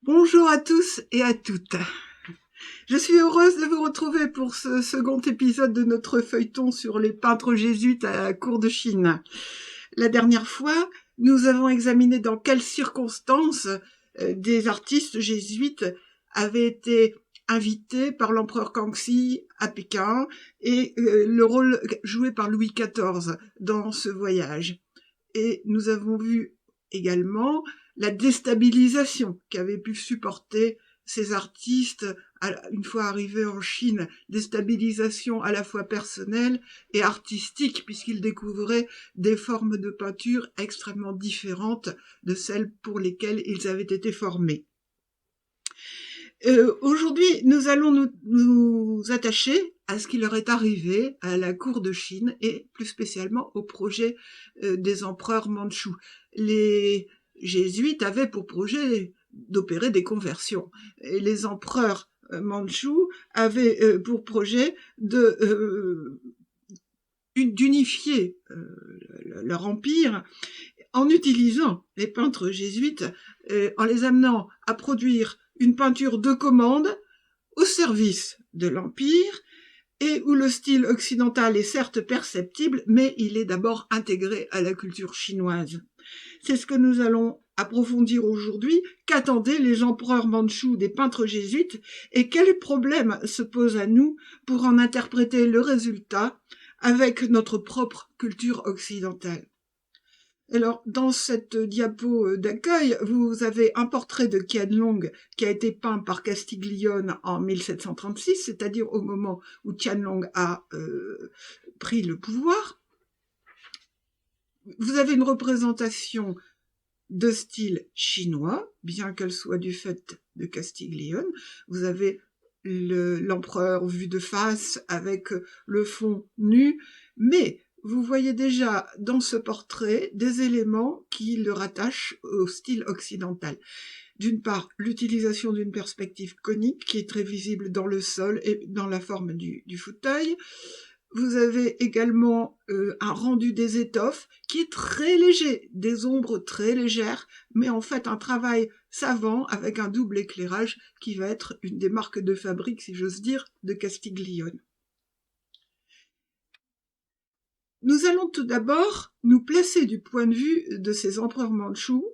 Bonjour à tous et à toutes. Je suis heureuse de vous retrouver pour ce second épisode de notre feuilleton sur les peintres jésuites à la cour de Chine. La dernière fois, nous avons examiné dans quelles circonstances des artistes jésuites avaient été invités par l'empereur Kangxi à Pékin et le rôle joué par Louis XIV dans ce voyage. Et nous avons vu également la déstabilisation qu'avaient pu supporter ces artistes une fois arrivés en Chine, déstabilisation à la fois personnelle et artistique, puisqu'ils découvraient des formes de peinture extrêmement différentes de celles pour lesquelles ils avaient été formés. Aujourd'hui, nous allons nous attacher à ce qui leur est arrivé à la cour de Chine et plus spécialement au projet des empereurs mandchous. Les jésuites avaient pour projet d'opérer des conversions et les empereurs mandchous avaient pour projet d'unifier leur empire en utilisant les peintres jésuites, en les amenant à produire une peinture de commande au service de l'Empire et où le style occidental est certes perceptible, mais il est d'abord intégré à la culture chinoise. C'est ce que nous allons approfondir aujourd'hui. Qu'attendaient les empereurs mandchous des peintres jésuites et quels problèmes se posent à nous pour en interpréter le résultat avec notre propre culture occidentale? Alors, dans cette diapo d'accueil, vous avez un portrait de Qianlong qui a été peint par Castiglione en 1736, c'est-à-dire au moment où Qianlong a pris le pouvoir. Vous avez une représentation de style chinois, bien qu'elle soit du fait de Castiglione. Vous avez l'empereur vu de face avec le fond nu, mais vous voyez déjà dans ce portrait des éléments qui le rattachent au style occidental. D'une part, l'utilisation d'une perspective conique qui est très visible dans le sol et dans la forme du fauteuil. Vous avez également un rendu des étoffes qui est très léger, des ombres très légères, mais en fait un travail savant avec un double éclairage qui va être une des marques de fabrique, si j'ose dire, de Castiglione. Nous allons tout d'abord nous placer du point de vue de ces empereurs mandchous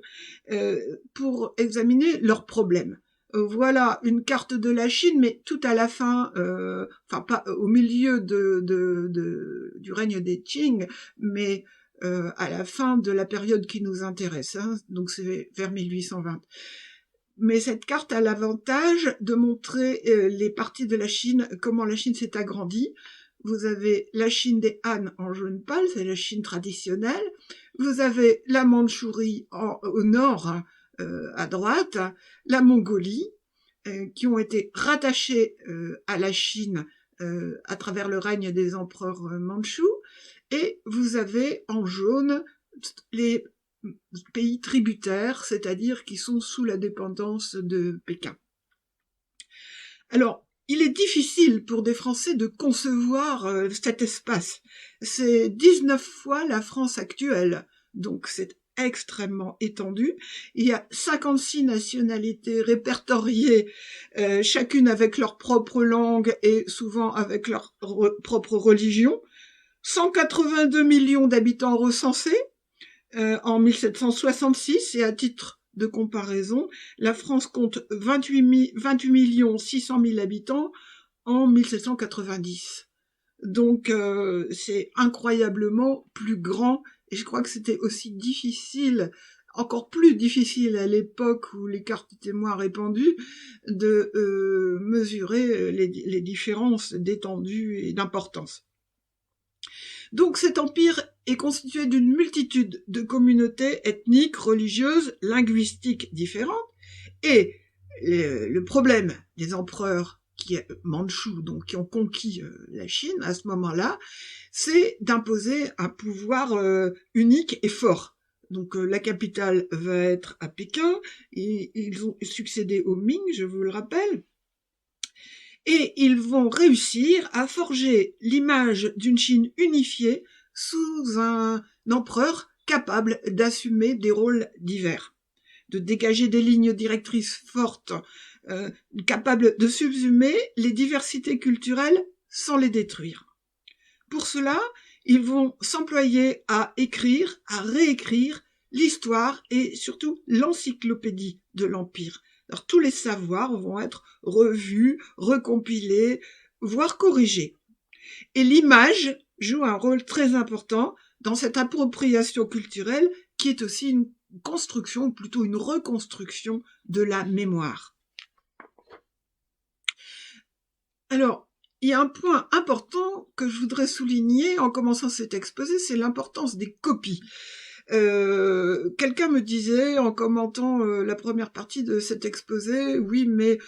pour examiner leurs problèmes. Voilà une carte de la Chine, mais tout à la fin, pas au milieu du règne des Qing, mais à la fin de la période qui nous intéresse, hein, donc c'est vers 1820. Mais cette carte a l'avantage de montrer les parties de la Chine, comment la Chine s'est agrandie. Vous avez la Chine des Han en jaune pâle, c'est la Chine traditionnelle. Vous avez la Mandchourie au nord, à droite, la Mongolie, qui ont été rattachées à la Chine à travers le règne des empereurs mandchous. Et vous avez en jaune les pays tributaires, c'est-à-dire qui sont sous la dépendance de Pékin. Alors, il est difficile pour des Français de concevoir cet espace. C'est 19 fois la France actuelle, donc c'est extrêmement étendu. Il y a 56 nationalités répertoriées, chacune avec leur propre langue et souvent avec leur propre religion. 182 millions d'habitants recensés en 1766, et à titre de comparaison, la France compte 28 600 000 habitants en 1790. Donc c'est incroyablement plus grand, et je crois que c'était aussi difficile, encore plus difficile à l'époque où les cartes étaient moins répandues, de mesurer les différences d'étendue et d'importance. Donc cet empire est constitué d'une multitude de communautés ethniques, religieuses, linguistiques différentes, et le problème des empereurs mandchous, donc qui ont conquis la Chine à ce moment-là, c'est d'imposer un pouvoir unique et fort. Donc la capitale va être à Pékin, et ils ont succédé aux Ming, je vous le rappelle, et ils vont réussir à forger l'image d'une Chine unifiée sous un empereur capable d'assumer des rôles divers. de dégager des lignes directrices fortes, capables de subsumer les diversités culturelles sans les détruire. Pour cela, ils vont s'employer à écrire, à réécrire l'histoire et surtout l'encyclopédie de l'Empire. Alors tous les savoirs vont être revus, recompilés, voire corrigés. Et l'image joue un rôle très important dans cette appropriation culturelle qui est aussi une construction, ou plutôt une reconstruction de la mémoire. Alors, il y a un point important que je voudrais souligner en commençant cet exposé, c'est l'importance des copies. Quelqu'un me disait en commentant la première partie de cet exposé, oui, mais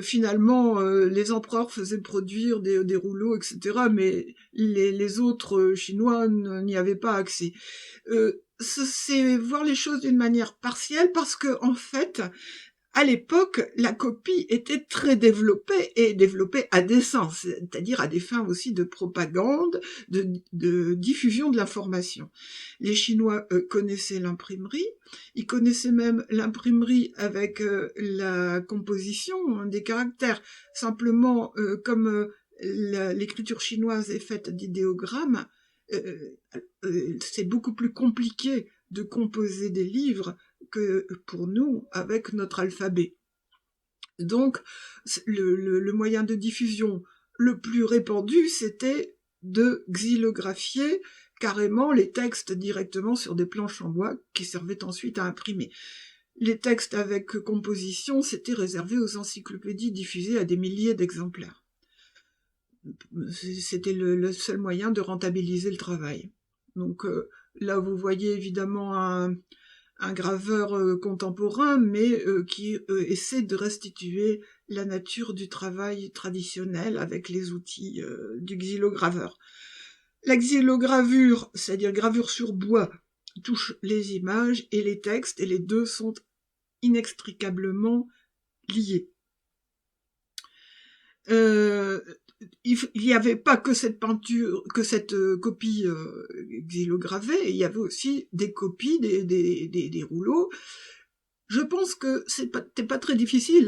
finalement les empereurs faisaient produire des rouleaux, etc., mais les autres Chinois n'y avaient pas accès. C'est voir les choses d'une manière partielle parce que en fait, à l'époque, la copie était très développée et développée à dessein, c'est-à-dire à des fins aussi de propagande, de diffusion de l'information. Les Chinois connaissaient l'imprimerie, ils connaissaient même l'imprimerie avec la composition des caractères. Simplement, comme l'écriture chinoise est faite d'idéogrammes, c'est beaucoup plus compliqué de composer des livres que pour nous avec notre alphabet. Donc, le moyen de diffusion le plus répandu, c'était de xylographier carrément les textes directement sur des planches en bois qui servaient ensuite à imprimer. Les textes avec composition, c'était réservé aux encyclopédies diffusées à des milliers d'exemplaires. C'était le seul moyen de rentabiliser le travail. Donc là, vous voyez évidemment un graveur contemporain, mais qui essaie de restituer la nature du travail traditionnel avec les outils du xylograveur. La xylogravure, c'est-à-dire gravure sur bois, touche les images et les textes, et les deux sont inextricablement liés. Il n'y avait pas que cette peinture, que cette copie xylogravée, il y avait aussi des copies, des rouleaux. Je pense que c'était pas très difficile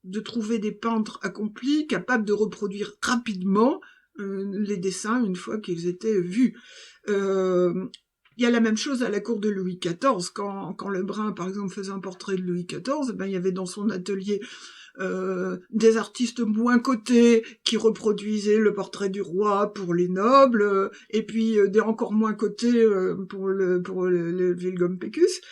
de trouver des peintres accomplis, capables de reproduire rapidement les dessins une fois qu'ils étaient vus. Il y a la même chose à la cour de Louis XIV. Quand Lebrun, par exemple, faisait un portrait de Louis XIV, ben, il y avait dans son atelier des artistes moins cotés qui reproduisaient le portrait du roi pour les nobles, et puis des encore moins cotés pour le Wilhelm Pecus.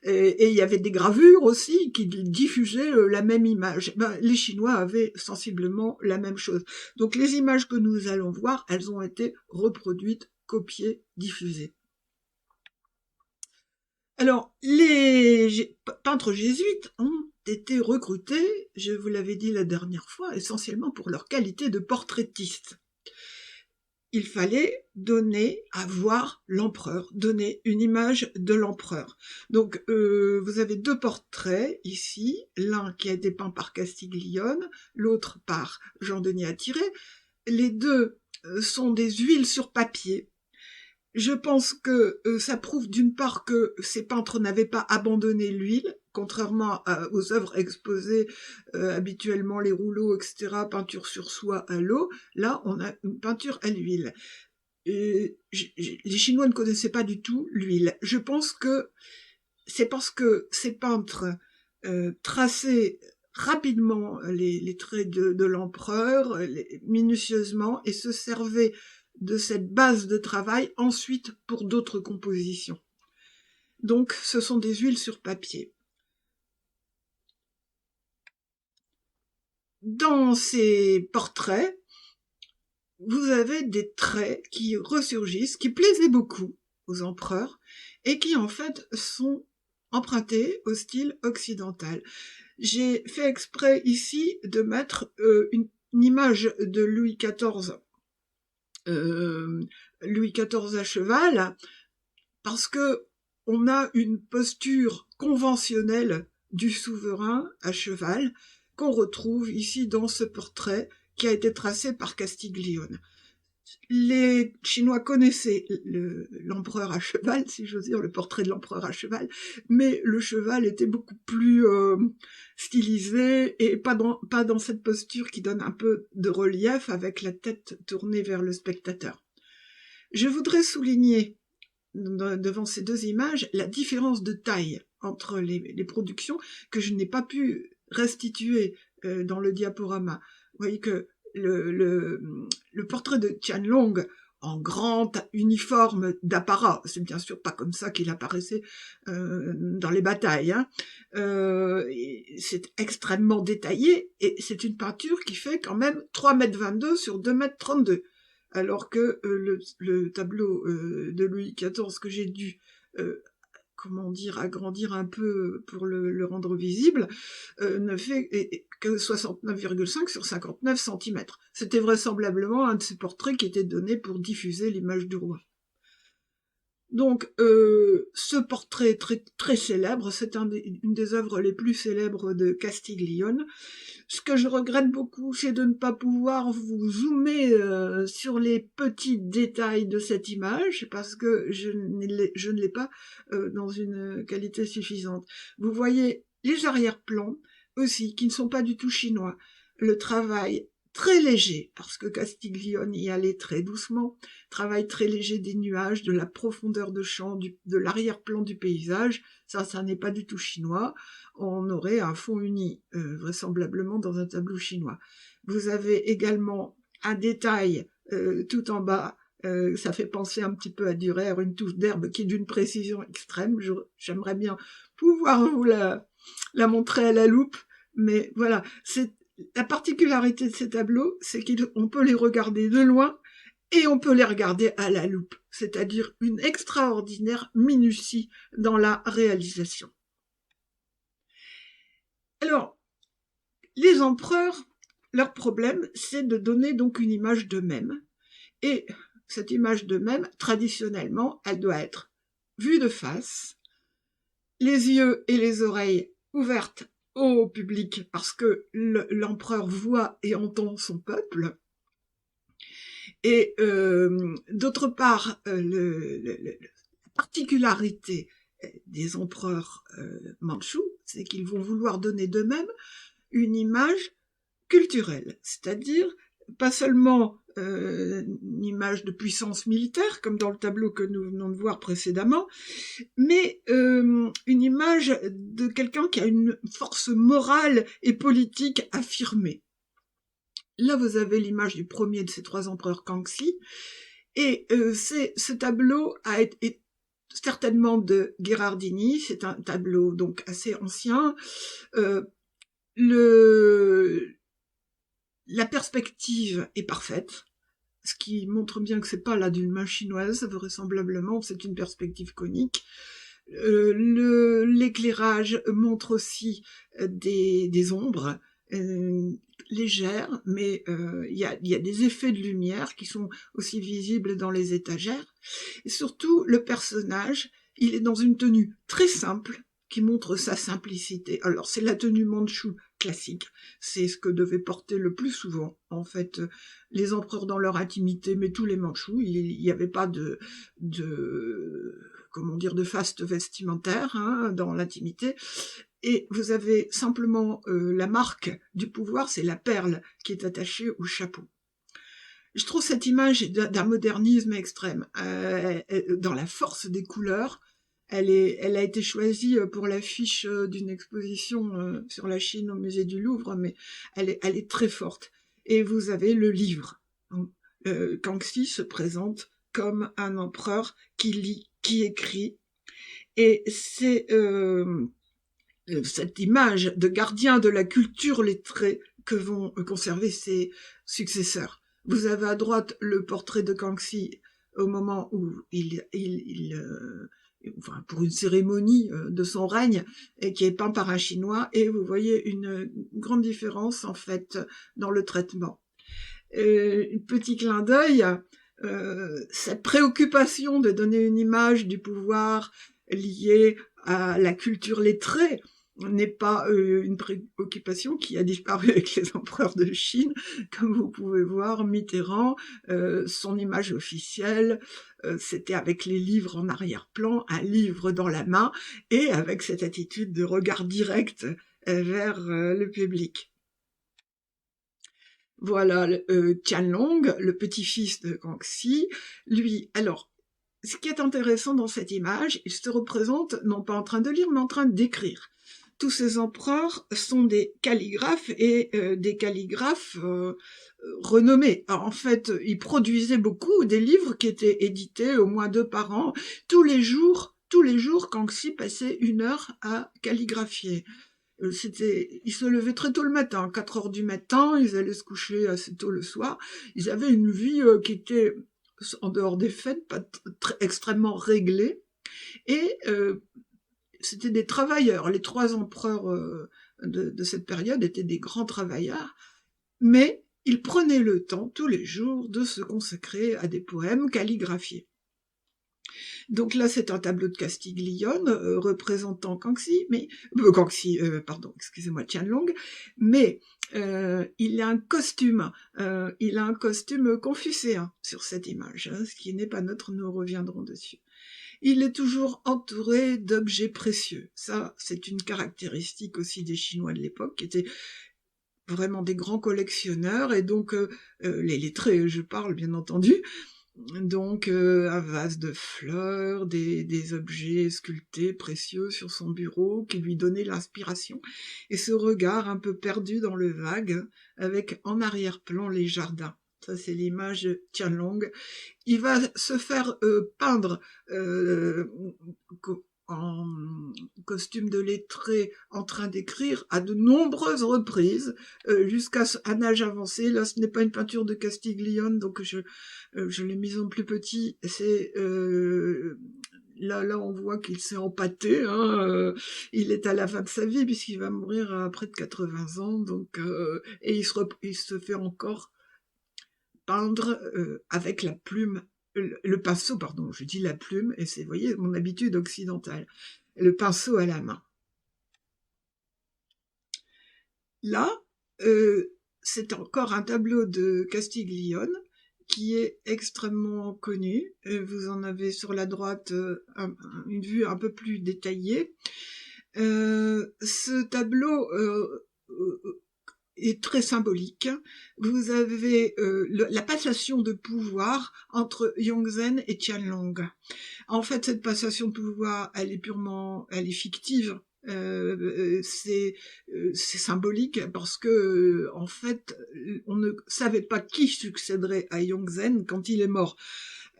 Et il y avait des gravures aussi qui diffusaient la même image. Ben, les Chinois avaient sensiblement la même chose. Donc les images que nous allons voir, elles ont été reproduites, copiées, diffusées. Alors, les peintres jésuites ont été recrutés, je vous l'avais dit la dernière fois, essentiellement pour leur qualité de portraitiste. Il fallait donner à voir l'empereur, donner une image de l'empereur. Donc, vous avez deux portraits ici, l'un qui a été peint par Castiglione, l'autre par Jean-Denis Attiret. Les deux sont des huiles sur papier. Je pense que ça prouve d'une part que ces peintres n'avaient pas abandonné l'huile, contrairement aux œuvres exposées habituellement, les rouleaux, etc., peinture sur soie à l'eau. Là, on a une peinture à l'huile. Les Chinois ne connaissaient pas du tout l'huile. Je pense que c'est parce que ces peintres traçaient rapidement les traits de l'empereur, minutieusement, et se servaient de cette base de travail ensuite pour d'autres compositions. Donc ce sont des huiles sur papier. Dans ces portraits, vous avez des traits qui ressurgissent, qui plaisaient beaucoup aux empereurs et qui en fait sont empruntés au style occidental. J'ai fait exprès ici de mettre une image de Louis XIV à cheval, parce que on a une posture conventionnelle du souverain à cheval qu'on retrouve ici dans ce portrait qui a été tracé par Castiglione. Les Chinois connaissaient l'empereur à cheval, si j'ose dire, le portrait de l'empereur à cheval, mais le cheval était beaucoup plus stylisé et pas dans cette posture qui donne un peu de relief avec la tête tournée vers le spectateur. Je voudrais souligner devant ces deux images la différence de taille entre les productions que je n'ai pas pu restituer dans le diaporama. Vous voyez que le portrait de Qianlong en grand uniforme d'apparat, c'est bien sûr pas comme ça qu'il apparaissait dans les batailles, hein. C'est extrêmement détaillé et c'est une peinture qui fait quand même 3,22 m sur 2,32 m. Alors que le tableau de Louis XIV que j'ai dû agrandir un peu pour le rendre visible, ne fait que 69,5 sur 59 cm. C'était vraisemblablement un de ces portraits qui était donné pour diffuser l'image du roi. Donc, ce portrait très, très célèbre, c'est une des œuvres les plus célèbres de Castiglione. Ce que je regrette beaucoup, c'est de ne pas pouvoir vous zoomer sur les petits détails de cette image, parce que je ne l'ai pas dans une qualité suffisante. Vous voyez les arrière-plans aussi, qui ne sont pas du tout chinois. Le travail très léger, parce que Castiglione y allait très doucement, travail très léger des nuages, de la profondeur de champ, de l'arrière-plan du paysage, ça n'est pas du tout chinois, on aurait un fond uni, vraisemblablement dans un tableau chinois. Vous avez également un détail tout en bas, ça fait penser un petit peu à Dürer, une touffe d'herbe qui est d'une précision extrême, j'aimerais bien pouvoir vous la montrer à la loupe, mais voilà, la particularité de ces tableaux, c'est qu'on peut les regarder de loin et on peut les regarder à la loupe, c'est-à-dire une extraordinaire minutie dans la réalisation. Alors, les empereurs, leur problème, c'est de donner donc une image d'eux-mêmes, et cette image d'eux-mêmes, traditionnellement, elle doit être vue de face, les yeux et les oreilles ouvertes au public parce que l'empereur voit et entend son peuple. Et d'autre part, la particularité des empereurs mandchous, c'est qu'ils vont vouloir donner d'eux-mêmes une image culturelle, c'est-à-dire pas seulement une image de puissance militaire, comme dans le tableau que nous venons de voir précédemment, mais une image de quelqu'un qui a une force morale et politique affirmée. Là, vous avez l'image du premier de ces trois empereurs Kangxi, et ce tableau est certainement de Gherardini, c'est un tableau donc assez ancien. La perspective est parfaite, ce qui montre bien que c'est pas là d'une main chinoise, vraisemblablement c'est une perspective conique. L'éclairage montre aussi des ombres légères, mais il y a des effets de lumière qui sont aussi visibles dans les étagères. Et surtout, le personnage, il est dans une tenue très simple, qui montre sa simplicité. Alors, c'est la tenue mandchoue classique. C'est ce que devaient porter le plus souvent, en fait, les empereurs dans leur intimité, mais tous les mandchous. Il n'y avait pas de faste vestimentaire dans l'intimité. Et vous avez simplement la marque du pouvoir, c'est la perle qui est attachée au chapeau. Je trouve cette image d'un modernisme extrême, dans la force des couleurs. Elle a été choisie pour l'affiche d'une exposition sur la Chine au musée du Louvre, mais elle est très forte. Et vous avez le livre. Kangxi se présente comme un empereur qui lit, qui écrit. Et c'est cette image de gardien de la culture lettrée que vont conserver ses successeurs. Vous avez à droite le portrait de Kangxi au moment où pour une cérémonie de son règne, et qui est peint par un Chinois, et vous voyez une grande différence en fait dans le traitement. Petit clin d'œil, cette préoccupation de donner une image du pouvoir liée à la culture lettrée, n'est pas une préoccupation qui a disparu avec les empereurs de Chine. Comme vous pouvez voir, Mitterrand, son image officielle, c'était avec les livres en arrière-plan, un livre dans la main, et avec cette attitude de regard direct vers le public. Voilà, Tianlong, le petit-fils de Kangxi, lui, alors, ce qui est intéressant dans cette image, il se représente non pas en train de lire, mais en train d'écrire. Tous ces empereurs sont des calligraphes et des calligraphes renommés. Alors, en fait, ils produisaient beaucoup des livres qui étaient édités au moins 2 par an. Tous les jours, Kangxi passait 1 heure à calligraphier. Ils se levaient très tôt le matin, 4 heures du matin, ils allaient se coucher assez tôt le soir. Ils avaient une vie qui était, en dehors des fêtes, pas extrêmement réglée. Et c'était des travailleurs. Les 3 empereurs de cette période étaient des grands travailleurs, mais ils prenaient le temps tous les jours de se consacrer à des poèmes calligraphiés. Donc là, c'est un tableau de Castiglione représentant Tianlong, mais il a un costume confucéen sur cette image, hein, ce qui n'est pas neutre, nous reviendrons dessus. Il est toujours entouré d'objets précieux. Ça, c'est une caractéristique aussi des Chinois de l'époque, qui étaient vraiment des grands collectionneurs, et donc les lettrés, je parle bien entendu, donc un vase de fleurs, des objets sculptés précieux sur son bureau qui lui donnaient l'inspiration, et ce regard un peu perdu dans le vague, avec en arrière-plan les jardins. Ça, c'est l'image de Tianlong. Il va se faire peindre en costume de lettré en train d'écrire à de nombreuses reprises jusqu'à un âge avancé. Là, ce n'est pas une peinture de Castiglione, donc je l'ai mise en plus petit. C'est là on voit qu'il s'est empâté, hein, il est à la fin de sa vie puisqu'il va mourir à près de 80 ans, donc et il se fait encore peindre avec la plume, le pinceau, pardon, je dis la plume, et c'est, vous voyez, mon habitude occidentale, le pinceau à la main. Là, c'est encore un tableau de Castiglione qui est extrêmement connu. Vous en avez sur la droite une vue un peu plus détaillée. Ce tableau est très symbolique. Vous avez la passation de pouvoir entre Yongzheng et Tianlong. En fait, cette passation de pouvoir, elle est fictive. C'est symbolique parce que en fait, on ne savait pas qui succéderait à Yongzheng quand il est mort.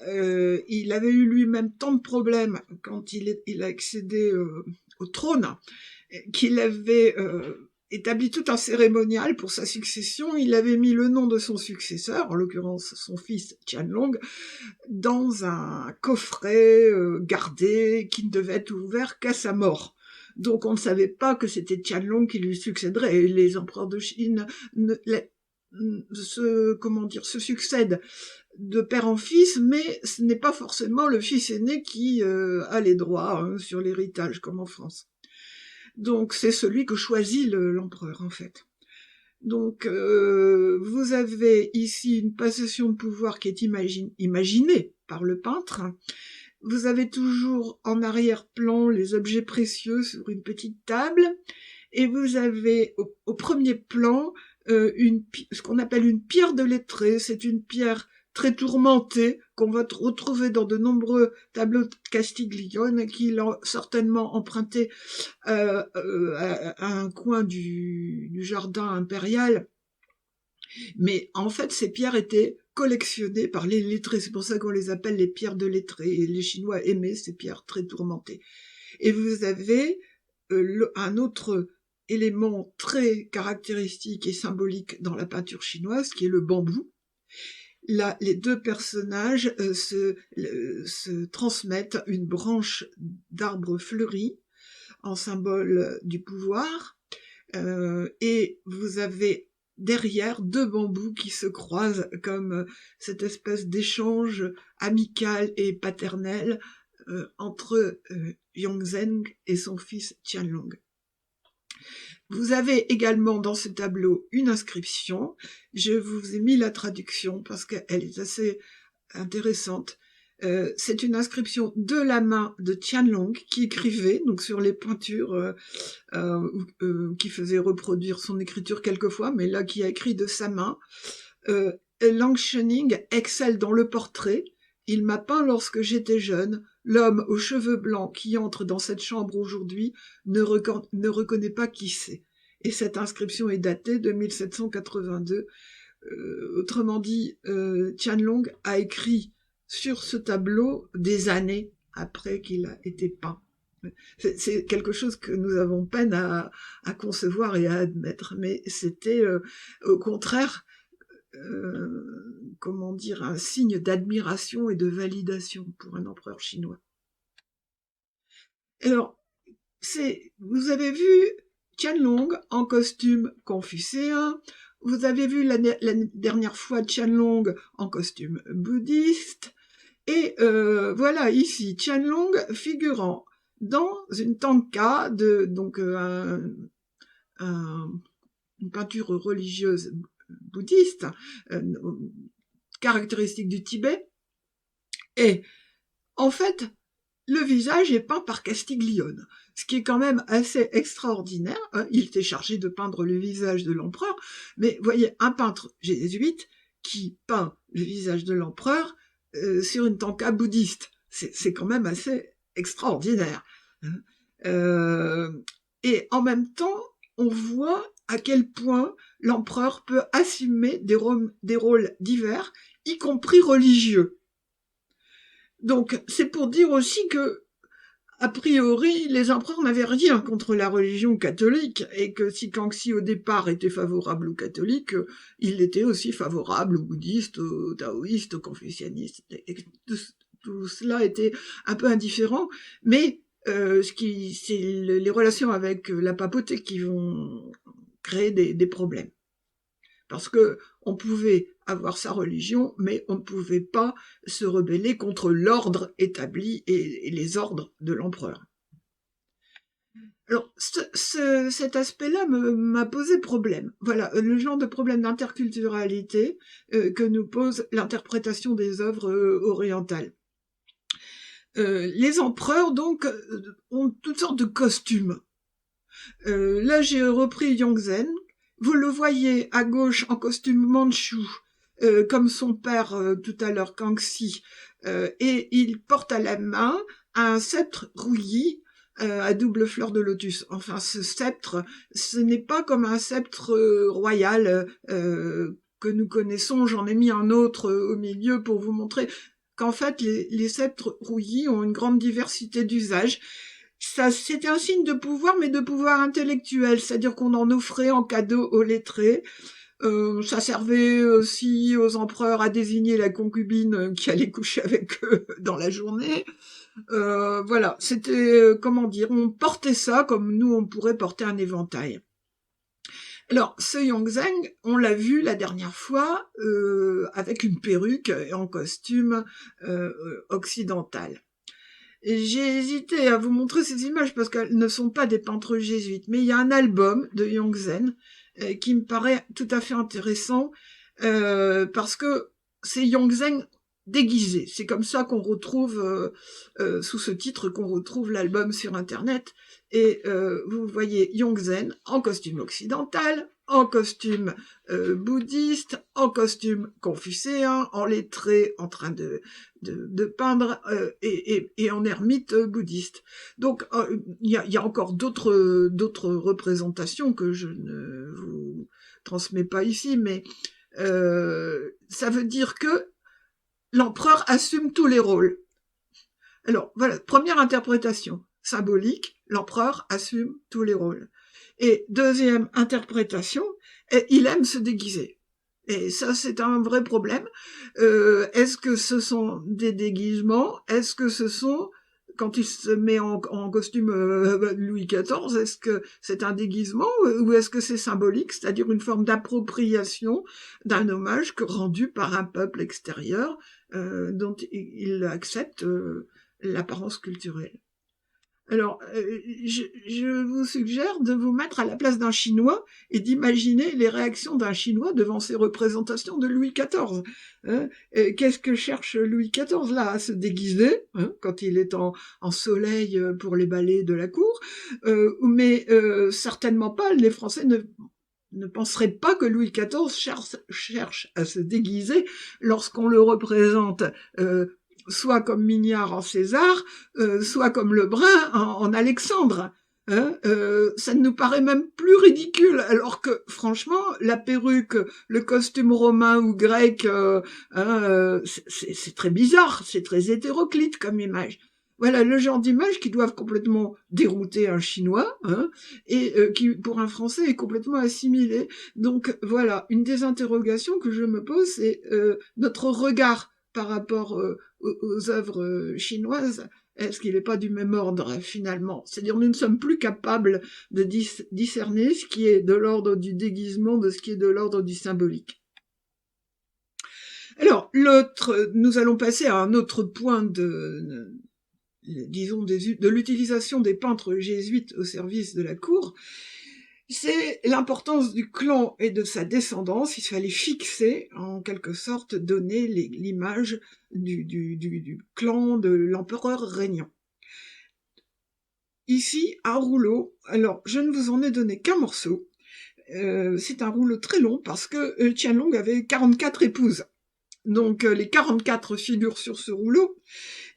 Il avait eu lui-même tant de problèmes quand il a accédé au trône qu'il avait établi tout un cérémonial pour sa succession. Il avait mis le nom de son successeur, en l'occurrence son fils Tianlong, dans un coffret gardé qui ne devait être ouvert qu'à sa mort. Donc on ne savait pas que c'était Tianlong qui lui succéderait. Et les empereurs de Chine se succèdent de père en fils, mais ce n'est pas forcément le fils aîné qui a les droits sur l'héritage, comme en France. Donc c'est celui que choisit l'empereur, en fait. Donc vous avez ici une passation de pouvoir qui est imaginée par le peintre. Vous avez toujours en arrière-plan les objets précieux sur une petite table, et vous avez au premier plan ce qu'on appelle une pierre de lettré. C'est une pierre très tourmentée qu'on va retrouver dans de nombreux tableaux de Castiglione, qu'il a certainement emprunté à un coin du jardin impérial. Mais en fait, ces pierres étaient collectionnées par les lettrés. C'est pour ça qu'on les appelle les pierres de lettrés. Et les Chinois aimaient ces pierres très tourmentées. Et vous avez un autre élément très caractéristique et symbolique dans la peinture chinoise, qui est le bambou. Là, les deux personnages se transmettent une branche d'arbre fleuri en symbole du pouvoir, et vous avez derrière 2 bambous qui se croisent comme cette espèce d'échange amical et paternel entre Yongzheng et son fils Tianlong. Vous avez également dans ce tableau une inscription. Je vous ai mis la traduction parce qu'elle est assez intéressante. C'est une inscription de la main de Qianlong qui écrivait donc sur les peintures, qui faisait reproduire son écriture quelquefois, mais là qui a écrit de sa main. Lang Shening excelle dans le portrait. Il m'a peint lorsque j'étais jeune. L'homme aux cheveux blancs qui entre dans cette chambre aujourd'hui ne reconnaît pas qui c'est. Et cette inscription est datée de 1782. Autrement dit, Qianlong a écrit sur ce tableau des années après qu'il a été peint. C'est quelque chose que nous avons peine à concevoir et à admettre, mais c'était au contraire, comment dire, un signe d'admiration et de validation pour un empereur chinois. Alors, vous avez vu Qianlong en costume confucéen, vous avez vu la dernière fois Qianlong en costume bouddhiste, et voilà ici Qianlong figurant dans une tanka donc une peinture religieuse bouddhiste, caractéristique du Tibet, et en fait, le visage est peint par Castiglione, ce qui est quand même assez extraordinaire. Il était chargé de peindre le visage de l'empereur, mais voyez, un peintre jésuite qui peint le visage de l'empereur sur une tanka bouddhiste, c'est quand même assez extraordinaire. Et en même temps, on voit à quel point l'empereur peut assumer des rôles divers, y compris religieux. Donc, c'est pour dire aussi que, a priori, les empereurs n'avaient rien contre la religion catholique, et que si Kangxi, au départ, était favorable aux catholiques, il était aussi favorable aux bouddhistes, aux taoïstes, aux confucianistes. Et tout cela était un peu indifférent, mais c'est les relations avec la papauté qui vont créer des problèmes. Parce que on pouvait avoir sa religion, mais on ne pouvait pas se rebeller contre l'ordre établi et les ordres de l'empereur. Alors, cet aspect-là m'a posé problème. Voilà, le genre de problème d'interculturalité que nous pose l'interprétation des œuvres orientales. Les empereurs, donc, ont toutes sortes de costumes. Là, j'ai repris Yongzhen. Vous le voyez à gauche en costume mandchou, comme son père tout à l'heure, Kangxi, et il porte à la main un sceptre rouilli à double fleur de lotus. Enfin, ce sceptre, ce n'est pas comme un sceptre royal que nous connaissons. J'en ai mis un autre au milieu pour vous montrer qu'en fait, les sceptres rouillis ont une grande diversité d'usages. Ça, c'était un signe de pouvoir, mais de pouvoir intellectuel, c'est-à-dire qu'on en offrait en cadeau aux lettrés. Ça servait aussi aux empereurs à désigner la concubine qui allait coucher avec eux dans la journée. Voilà, c'était, comment dire, on portait ça comme nous, on pourrait porter un éventail. Alors, ce Yongzhen, on l'a vu la dernière fois avec une perruque et en costume occidental. J'ai hésité à vous montrer ces images parce qu'elles ne sont pas des peintres jésuites, mais il y a un album de Yongzhen qui me paraît tout à fait intéressant parce que c'est Yongzhen déguisé. C'est comme ça qu'on retrouve, sous ce titre, qu'on retrouve l'album sur Internet. Et vous voyez Yongzhen en costume occidental, en costume bouddhiste, en costume confucéen, en lettré, en train de peindre, et en ermite bouddhiste. Donc il y a encore d'autres représentations que je ne vous transmets pas ici, mais ça veut dire que l'empereur assume tous les rôles. Alors voilà, première interprétation symbolique, l'empereur assume tous les rôles. Et deuxième interprétation, il aime se déguiser. Et ça, c'est un vrai problème. Est-ce que ce sont des déguisements? Est-ce que ce sont, quand il se met en costume Louis XIV, est-ce que c'est un déguisement ou est-ce que c'est symbolique, c'est-à-dire une forme d'appropriation d'un hommage rendu par un peuple extérieur dont il accepte l'apparence culturelle? Alors, je vous suggère de vous mettre à la place d'un Chinois et d'imaginer les réactions d'un Chinois devant ces représentations de Louis XIV. Hein. Qu'est-ce que cherche Louis XIV là? À se déguiser, hein, quand il est en soleil pour les ballets de la cour, mais certainement pas, les Français ne penseraient pas que Louis XIV cherche à se déguiser lorsqu'on le représente euh, soit comme Mignard en César, soit comme Lebrun en Alexandre. Hein, ça nous paraît même plus ridicule, alors que franchement, la perruque, le costume romain ou grec, c'est très bizarre, c'est très hétéroclite comme image. Voilà le genre d'image qui doivent complètement dérouter un Chinois, hein, et qui, pour un Français, est complètement assimilé. Donc voilà, une des interrogations que je me pose, c'est notre regard par rapport aux œuvres chinoises. Est-ce qu'il n'est pas du même ordre finalement? C'est-à-dire nous ne sommes plus capables de discerner ce qui est de l'ordre du déguisement de ce qui est de l'ordre du symbolique. Alors, nous allons passer à un autre point disons, de l'utilisation des peintres jésuites au service de la cour. C'est l'importance du clan et de sa descendance. Il fallait fixer, en quelque sorte, donner l'image du clan de l'empereur régnant. Ici, un rouleau. Alors, je ne vous en ai donné qu'un morceau. C'est un rouleau très long parce que Qianlong avait 44 épouses. Donc, les 44 figurent sur ce rouleau.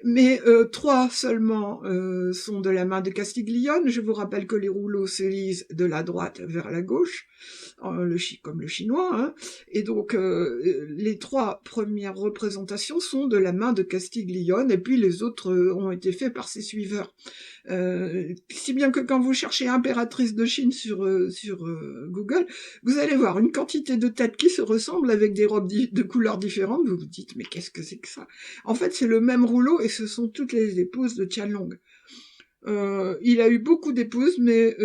Mais 3 seulement sont de la main de Castiglione. Je vous rappelle que les rouleaux se lisent de la droite vers la gauche, comme le chinois. Hein. Et donc, les 3 premières représentations sont de la main de Castiglione, et puis les autres ont été faits par ses suiveurs. Si bien que quand vous cherchez impératrice de Chine sur Google, vous allez voir une quantité de têtes qui se ressemblent avec des robes de couleurs différentes. Vous vous dites, mais qu'est-ce que c'est que ça? En fait, c'est le même rouleau et ce sont toutes les épouses de Qianlong. Il a eu beaucoup d'épouses, mais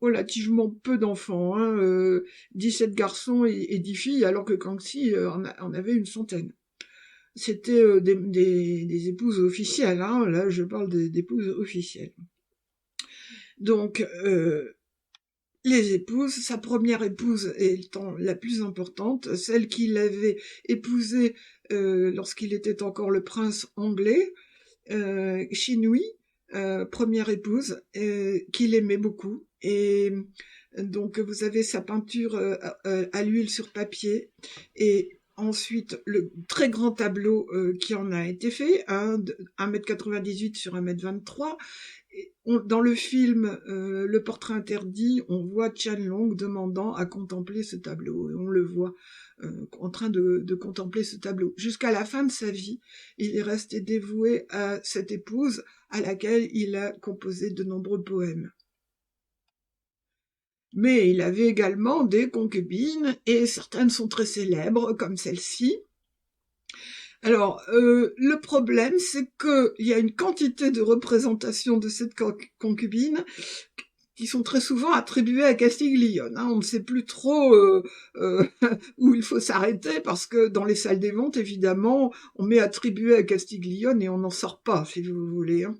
relativement peu d'enfants. Hein, 17 garçons et 10 filles, alors que Kangxi en avait une centaine. C'était des épouses officielles. Hein, là, je parle d'épouses officielles. Donc, les épouses, sa première épouse étant la plus importante, celle qu'il avait épousée lorsqu'il était encore le prince anglais, Shinui, première épouse, qu'il aimait beaucoup. Et donc vous avez sa peinture à l'huile sur papier, et ensuite le très grand tableau qui en a été fait, 1,98 m sur 1,23 m. Dans le film Le Portrait interdit, on voit Qianlong demandant à contempler ce tableau, et on le voit en train de contempler ce tableau. Jusqu'à la fin de sa vie, il est resté dévoué à cette épouse à laquelle il a composé de nombreux poèmes. Mais il avait également des concubines, et certaines sont très célèbres, comme celle-ci. Alors, le problème, c'est qu'il y a une quantité de représentations de cette concubine qui sont très souvent attribuées à Castiglione. Hein. On ne sait plus trop où il faut s'arrêter, parce que dans les salles des ventes, évidemment, on met attribué à Castiglione et on n'en sort pas, si vous voulez. Hein.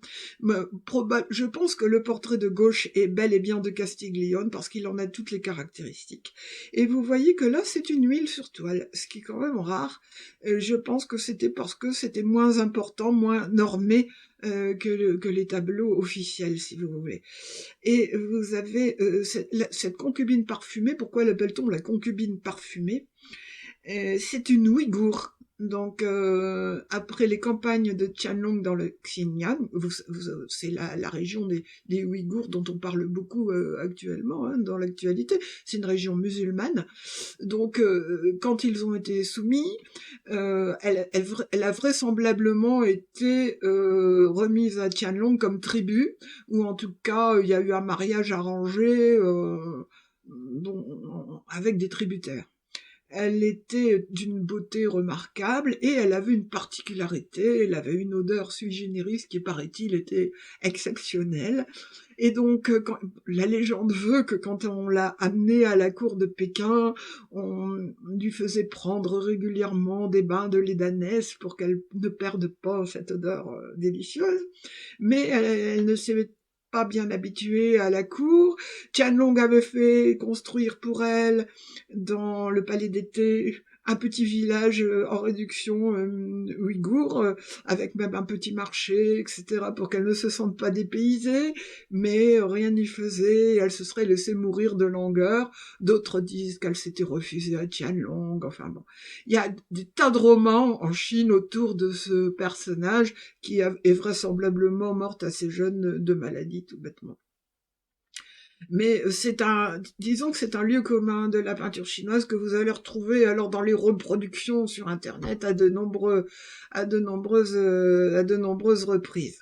Je pense que le portrait de gauche est bel et bien de Castiglione, parce qu'il en a toutes les caractéristiques. Et vous voyez que là, c'est une huile sur toile, ce qui est quand même rare. Je pense que c'était parce que c'était moins important, moins normé que les tableaux officiels, si vous voulez. Et vous avez cette concubine parfumée. Pourquoi l'appelle-t-on la concubine parfumée? C'est une Ouïghour. Donc, après les campagnes de Qianlong dans le Xinjiang, c'est la région des Ouïghours dont on parle beaucoup actuellement, hein, dans l'actualité. C'est une région musulmane. Donc, quand ils ont été soumis, elle a vraisemblablement été remise à Qianlong comme tribu, ou en tout cas, il y a eu un mariage arrangé avec des tributaires. Elle était d'une beauté remarquable et elle avait une particularité, elle avait une odeur sui generis qui, paraît-il, était exceptionnelle. Et donc, la légende veut que quand on l'a amenée à la cour de Pékin, on lui faisait prendre régulièrement des bains de lait d'ânesse pour qu'elle ne perde pas cette odeur délicieuse. Mais elle ne s'est pas bien habituée à la cour. Tianlong avait fait construire pour elle, dans le palais d'été, un petit village en réduction ouïghour, avec même un petit marché, etc., pour qu'elle ne se sente pas dépaysée, mais rien n'y faisait, elle se serait laissée mourir de langueur. D'autres disent qu'elle s'était refusée à Tianlong, enfin bon. Il y a des tas de romans en Chine autour de ce personnage qui est vraisemblablement morte assez jeune de maladie, tout bêtement. Mais disons que c'est un lieu commun de la peinture chinoise que vous allez retrouver alors dans les reproductions sur Internet à de nombreuses reprises.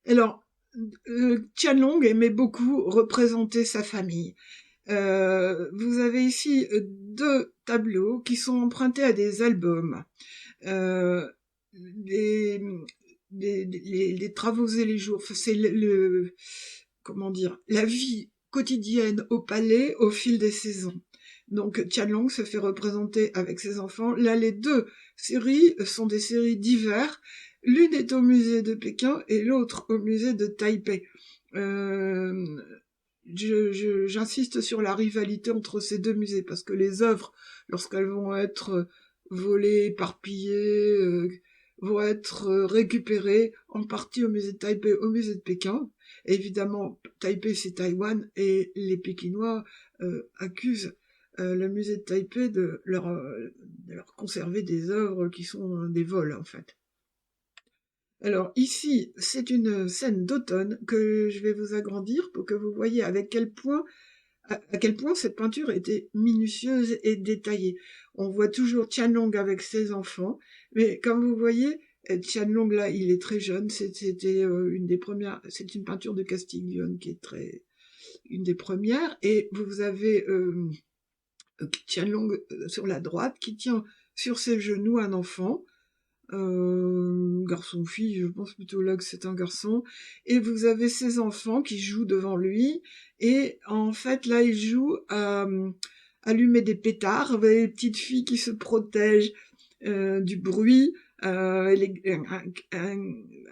Alors, Tianlong aimait beaucoup représenter sa famille. Vous avez ici deux tableaux qui sont empruntés à des albums. Euh, les, les travaux et les jours, c'est comment dire, la vie quotidienne au palais au fil des saisons. Donc Tianlong se fait représenter avec ses enfants. Là, les deux séries sont des séries d'hiver. L'une est au musée de Pékin et l'autre au musée de Taipei. J'insiste sur la rivalité entre ces deux musées parce que les œuvres, lorsqu'elles vont être volées, éparpillées, vont être récupérées en partie au musée de Taipei, au musée de Pékin. Évidemment, Taipei c'est Taïwan et les Pékinois accusent le musée de Taipei de leur conserver des œuvres qui sont des vols en fait. Alors ici, c'est une scène d'automne que je vais vous agrandir pour que vous voyez à quel point cette peinture était minutieuse et détaillée. On voit toujours Tianlong avec ses enfants, mais comme vous voyez, Tianlong là, il est très jeune. C'était une des premières. C'est une peinture de Castiglione qui est une des premières. Et vous avez Tianlong sur la droite qui tient sur ses genoux un enfant. Garçon ou fille, je pense plutôt là que c'est un garçon, et vous avez ses enfants qui jouent devant lui, et en fait là il joue à allumer des pétards, vous avez les petites filles qui se protègent du bruit, à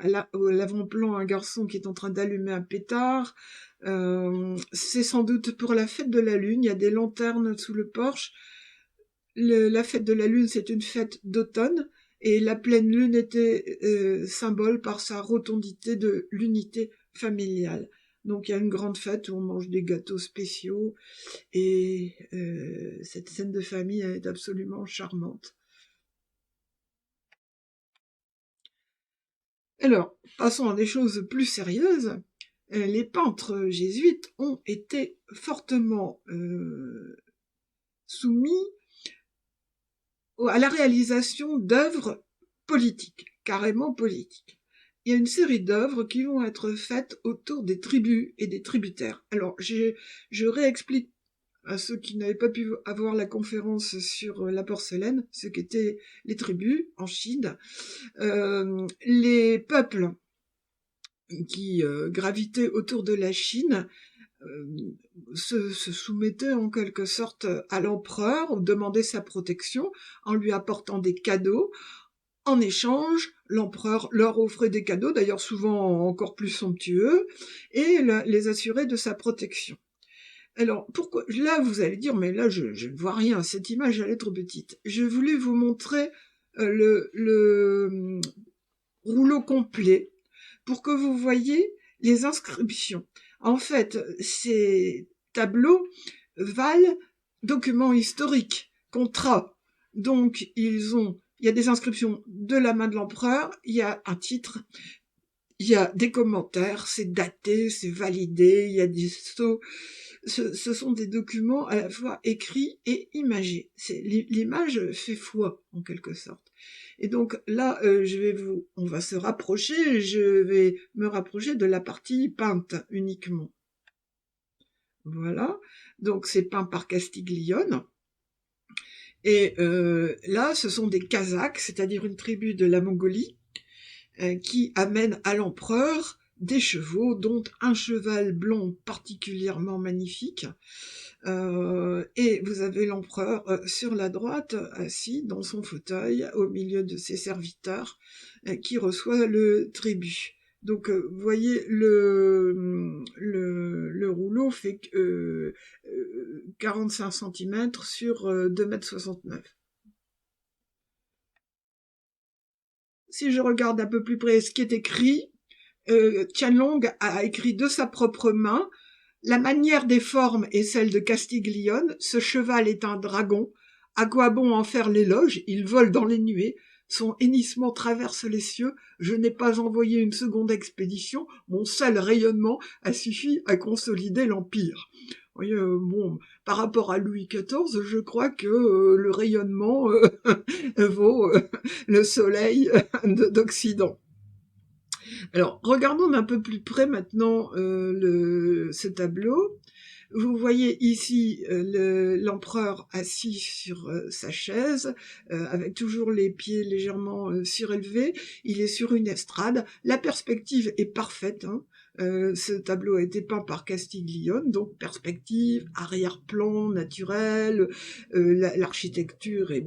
l'avant-plan un garçon qui est en train d'allumer un pétard. C'est sans doute pour la fête de la lune, il y a des lanternes sous le porche. La fête de la lune, c'est une fête d'automne, et la pleine lune était symbole par sa rotondité de l'unité familiale. Donc il y a une grande fête où on mange des gâteaux spéciaux, et cette scène de famille est absolument charmante. Alors, passons à des choses plus sérieuses. Les peintres jésuites ont été fortement soumis à la réalisation d'œuvres politiques, carrément politiques. Il y a une série d'œuvres qui vont être faites autour des tribus et des tributaires. Alors, je réexplique à ceux qui n'avaient pas pu avoir la conférence sur la porcelaine, ce qu'étaient les tribus en Chine. Les peuples qui gravitaient autour de la Chine se soumettaient en quelque sorte à l'empereur, demandaient sa protection en lui apportant des cadeaux. En échange, l'empereur leur offrait des cadeaux, d'ailleurs souvent encore plus somptueux, et les assurait de sa protection. Alors, pourquoi là, vous allez dire, mais là, je ne vois rien, cette image, elle est trop petite. Je voulais vous montrer le rouleau complet pour que vous voyez les inscriptions. En fait, ces tableaux valent documents historiques, contrats. Donc, il y a des inscriptions de la main de l'empereur, il y a un titre, il y a des commentaires, c'est daté, c'est validé, il y a des sceaux. Ce sont des documents à la fois écrits et imagés. L'image fait foi, en quelque sorte. Et donc là, on va se rapprocher, je vais me rapprocher de la partie peinte uniquement. Voilà, donc c'est peint par Castiglione. Et là, ce sont des Kazakhs, c'est-à-dire une tribu de la Mongolie, qui amène à l'empereur des chevaux, dont un cheval blanc particulièrement magnifique. Et vous avez l'empereur sur la droite, assis dans son fauteuil, au milieu de ses serviteurs, qui reçoit le tribut. Donc, vous voyez, le rouleau fait 45 cm sur 2,69 m. Si je regarde un peu plus près ce qui est écrit, Tianlong a écrit de sa propre main: la manière des formes est celle de Castiglione, ce cheval est un dragon, à quoi bon en faire l'éloge, il vole dans les nuées, son hennissement traverse les cieux, je n'ai pas envoyé une seconde expédition, mon seul rayonnement a suffi à consolider l'Empire. Vous voyez, bon, par rapport à Louis XIV, je crois que le rayonnement vaut le soleil d'Occident. Alors, regardons d'un peu plus près maintenant ce tableau. Vous voyez ici l'empereur assis sur sa chaise, avec toujours les pieds légèrement surélevés. Il est sur une estrade. La perspective est parfaite, hein. Ce tableau a été peint par Castiglione, donc perspective, arrière-plan naturel, l'architecture est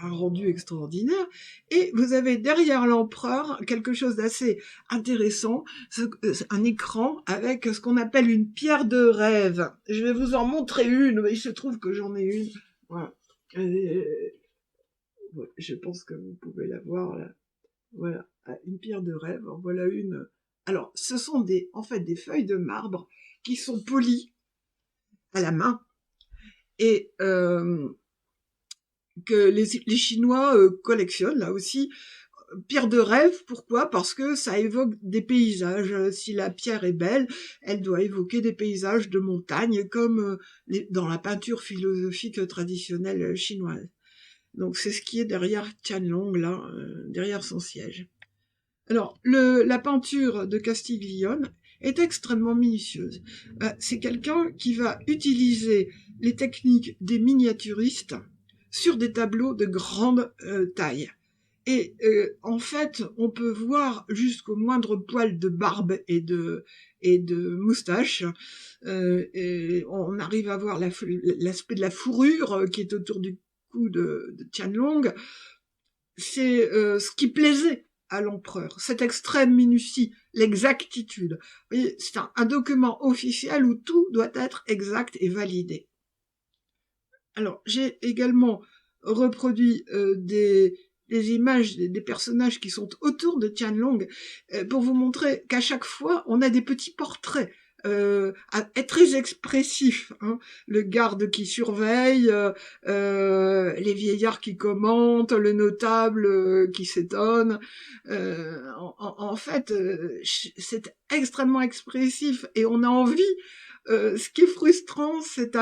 un rendu extraordinaire. Et vous avez derrière l'empereur quelque chose d'assez intéressant, un écran avec ce qu'on appelle une pierre de rêve. Je vais vous en montrer une, il se trouve que j'en ai une. Voilà. Je pense que vous pouvez la voir là. Voilà, une pierre de rêve. En voilà une. Alors, ce sont en fait des feuilles de marbre qui sont polies à la main et que les Chinois collectionnent là aussi. Pierre de rêve, pourquoi? Parce que ça évoque des paysages. Si la pierre est belle, elle doit évoquer des paysages de montagne, comme dans la peinture philosophique traditionnelle chinoise. Donc c'est ce qui est derrière Tianlong, là, derrière son siège. Alors, la peinture de Castiglione est extrêmement minutieuse. C'est quelqu'un qui va utiliser les techniques des miniaturistes sur des tableaux de grande taille. Et en fait, on peut voir jusqu'au moindre poil de barbe et de moustache. Et on arrive à voir l'aspect de la fourrure qui est autour du cou de Tianlong. C'est ce qui plaisait à l'empereur, cette extrême minutie, l'exactitude. Vous voyez, c'est un document officiel où tout doit être exact et validé. Alors, j'ai également reproduit des images des personnages qui sont autour de Tianlong pour vous montrer qu'à chaque fois, on a des petits portraits très expressifs. Hein. Le garde qui surveille, les vieillards qui commentent, le notable qui s'étonne. En fait, c'est extrêmement expressif et on a envie. Ce qui est frustrant, c'est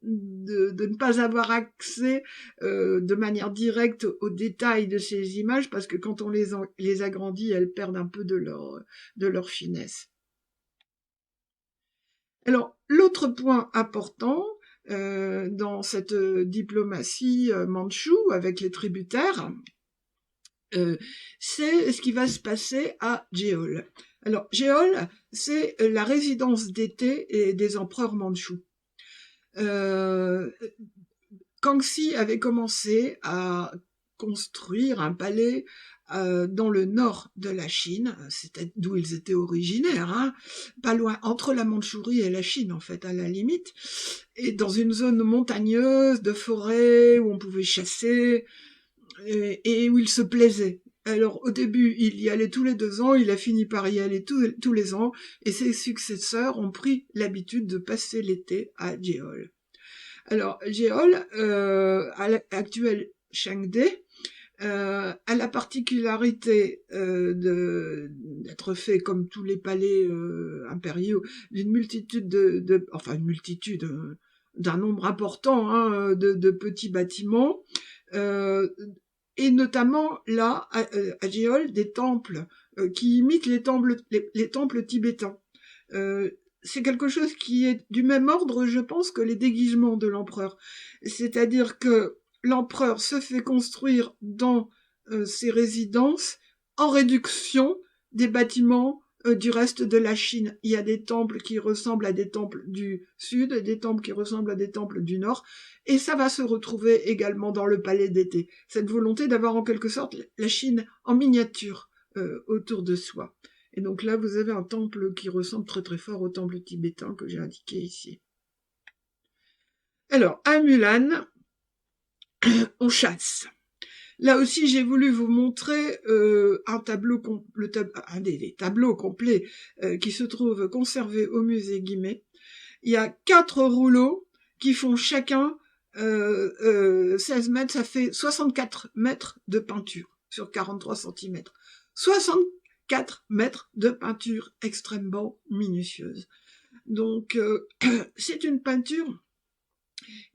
de ne pas avoir accès de manière directe aux détails de ces images, parce que quand on les agrandit, elles perdent un peu de leur finesse. Alors, l'autre point important dans cette diplomatie mandchoue avec les tributaires, c'est ce qui va se passer à Jeolla. Alors, Jeolla, c'est la résidence d'été des empereurs mandchous. Kangxi avait commencé à construire un palais dans le nord de la Chine, c'était d'où ils étaient originaires, hein, pas loin, entre la Mandchourie et la Chine en fait, à la limite, et dans une zone montagneuse, de forêt, où on pouvait chasser, et où il se plaisait. Alors au début, il y allait tous les 2 ans, il a fini par y aller tous les ans, et ses successeurs ont pris l'habitude de passer l'été à Jeolla. Alors, Jeolla, à l'actuel Chengde, a la particularité d'être fait comme tous les palais impériaux d'une multitude d'un nombre important hein, de petits bâtiments, et notamment là à Jeolla des temples qui imitent les temples tibétains. c'est quelque chose qui est du même ordre, je pense, que les déguisements de l'empereur. C'est-à-dire que l'empereur se fait construire dans ses résidences en réduction des bâtiments du reste de la Chine. Il y a des temples qui ressemblent à des temples du sud, des temples qui ressemblent à des temples du nord, et ça va se retrouver également dans le palais d'été. Cette volonté d'avoir en quelque sorte la Chine en miniature autour de soi. Et donc là, vous avez un temple qui ressemble très très fort au temple tibétain que j'ai indiqué ici. Alors, à Mulan, on chasse. Là aussi, j'ai voulu vous montrer un des tableaux complets qui se trouve conservé au musée Guimet. Il y a 4 rouleaux qui font chacun 16 mètres, ça fait 64 mètres de peinture sur 43 centimètres. 64 mètres de peinture extrêmement minutieuse. Donc, c'est une peinture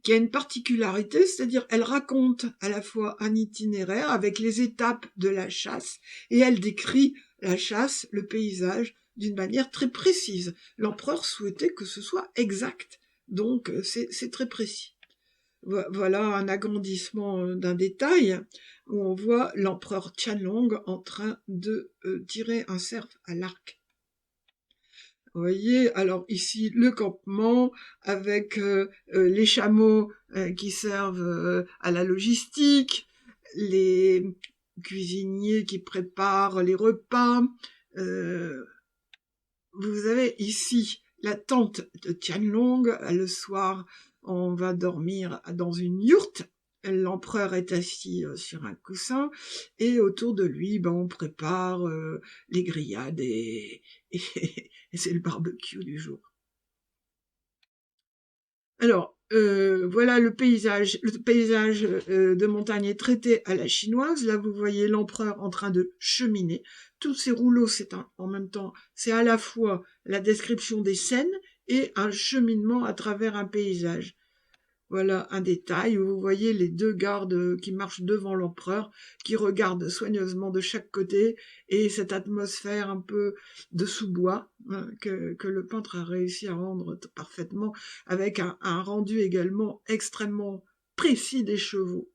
qui a une particularité, c'est-à-dire elle raconte à la fois un itinéraire avec les étapes de la chasse et elle décrit la chasse, le paysage, d'une manière très précise. L'empereur souhaitait que ce soit exact, donc c'est très précis. Voilà un agrandissement d'un détail où on voit l'empereur Qianlong en train de tirer un cerf à l'arc. Vous voyez, alors ici le campement avec les chameaux qui servent à la logistique, les cuisiniers qui préparent les repas. Vous avez ici la tente de Qianlong. Le soir, on va dormir dans une yourte. L'empereur est assis sur un coussin et autour de lui, on prépare les grillades et c'est le barbecue du jour. Alors, voilà le paysage de montagne est traité à la chinoise. Là, vous voyez l'empereur en train de cheminer. Tous ces rouleaux, en même temps, c'est à la fois la description des scènes et un cheminement à travers un paysage. Voilà un détail où vous voyez les 2 gardes qui marchent devant l'empereur, qui regardent soigneusement de chaque côté, et cette atmosphère un peu de sous-bois que le peintre a réussi à rendre parfaitement, avec un rendu également extrêmement précis des chevaux.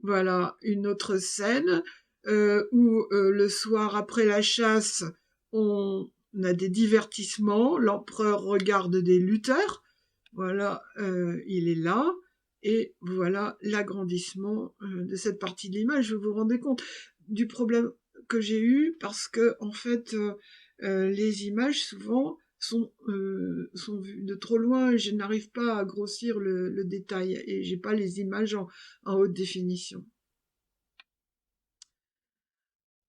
Voilà une autre scène où le soir après la chasse, on a des divertissements, l'empereur regarde des lutteurs, voilà, il est là, et voilà l'agrandissement de cette partie de l'image. Vous vous rendez compte du problème que j'ai eu, parce que en fait, les images souvent sont vues de trop loin, et je n'arrive pas à grossir le détail, et j'ai pas les images en haute définition.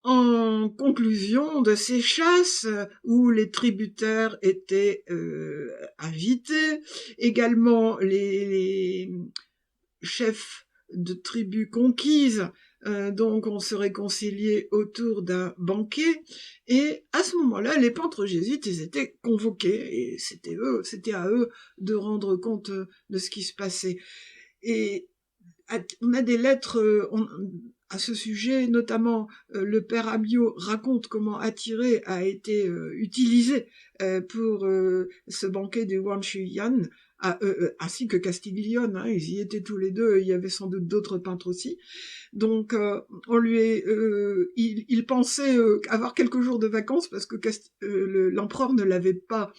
En conclusion de ces chasses où les tributaires étaient invités, également les chefs de tribus conquises, donc on se réconciliait autour d'un banquet, et à ce moment-là, les peintres jésuites, ils étaient convoqués, et c'était à eux de rendre compte de ce qui se passait. Et on a des lettres à ce sujet, notamment le père Amyot raconte comment Attiré a été utilisé pour ce banquet des Wang Shuyan, ainsi que Castiglione, ils y étaient tous les deux, il y avait sans doute d'autres peintres aussi. Donc il pensait avoir quelques jours de vacances parce que l'empereur ne l'avait pas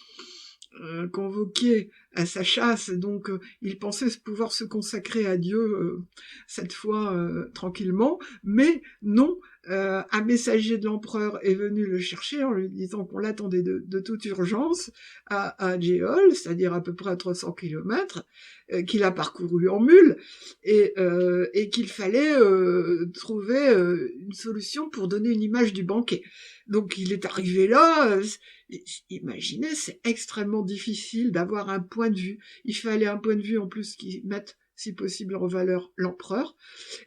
convoqué à sa chasse, donc il pensait pouvoir se consacrer à Dieu cette fois tranquillement, mais non, un messager de l'empereur est venu le chercher en lui disant qu'on l'attendait de toute urgence à Jeol, c'est-à-dire à peu près à 300 kilomètres, qu'il a parcouru en mule, et qu'il fallait trouver une solution pour donner une image du banquet. Donc il est arrivé là, imaginez, c'est extrêmement difficile d'avoir un point de vue. Il fallait un point de vue en plus qui mette, si possible, en valeur l'empereur.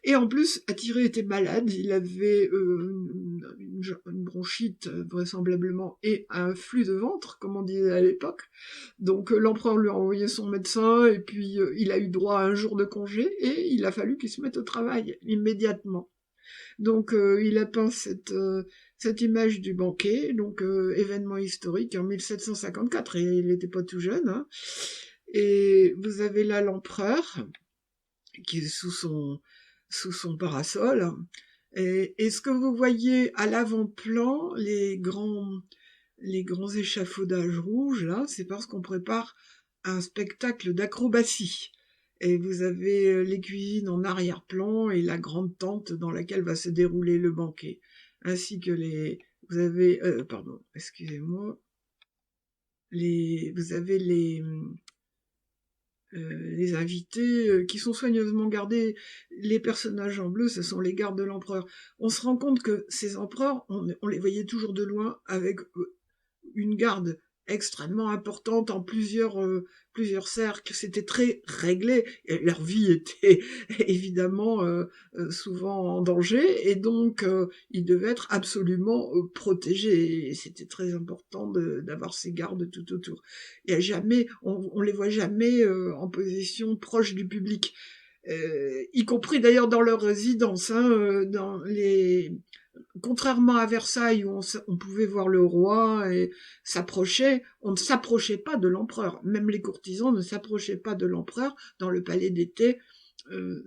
Et en plus, Attiré était malade, il avait une bronchite vraisemblablement et un flux de ventre, comme on disait à l'époque. Donc l'empereur lui a envoyé son médecin et puis il a eu droit à un jour de congé et il a fallu qu'il se mette au travail immédiatement. Donc il a peint cette image du banquet, donc événement historique en 1754, et il n'était pas tout jeune, hein. Et vous avez là l'empereur qui est sous son parasol. Et ce que vous voyez à l'avant-plan, les grands échafaudages rouges, là, c'est parce qu'on prépare un spectacle d'acrobatie. Et vous avez les cuisines en arrière-plan et la grande tente dans laquelle va se dérouler le banquet. Ainsi que vous avez, pardon, excusez-moi, vous avez les invités qui sont soigneusement gardés. Les personnages en bleu, ce sont les gardes de l'empereur. On se rend compte que ces empereurs, on les voyait toujours de loin avec une garde extrêmement importante en plusieurs cercles. C'était très réglé. Et leur vie était évidemment souvent en danger, et donc ils devaient être absolument protégés. Et c'était très important d'avoir ces gardes tout autour. Il y a jamais, on les voit jamais en position proche du public. Y compris d'ailleurs dans leur résidence, hein, contrairement à Versailles où on pouvait voir le roi et s'approcher, on ne s'approchait pas de l'empereur. Même les courtisans ne s'approchaient pas de l'empereur. Dans le palais d'été, le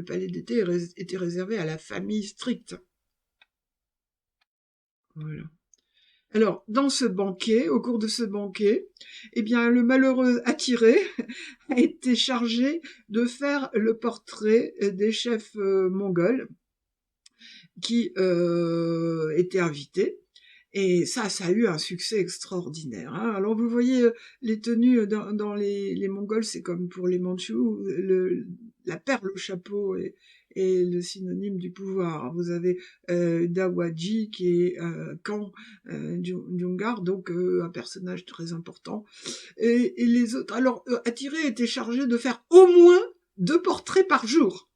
palais d'été était réservé à la famille stricte. Voilà. Alors, au cours de ce banquet, eh bien, le malheureux attiré a été chargé de faire le portrait des chefs mongols qui étaient invités. Et ça a eu un succès extraordinaire, hein. Alors vous voyez, les tenues dans les Mongols, c'est comme pour les Mandchous, la perle au chapeau est le synonyme du pouvoir. Vous avez Dawaji qui est Khan Djungar, donc un personnage très important. Et les autres, alors Attiré était chargé de faire au moins 2 portraits par jour,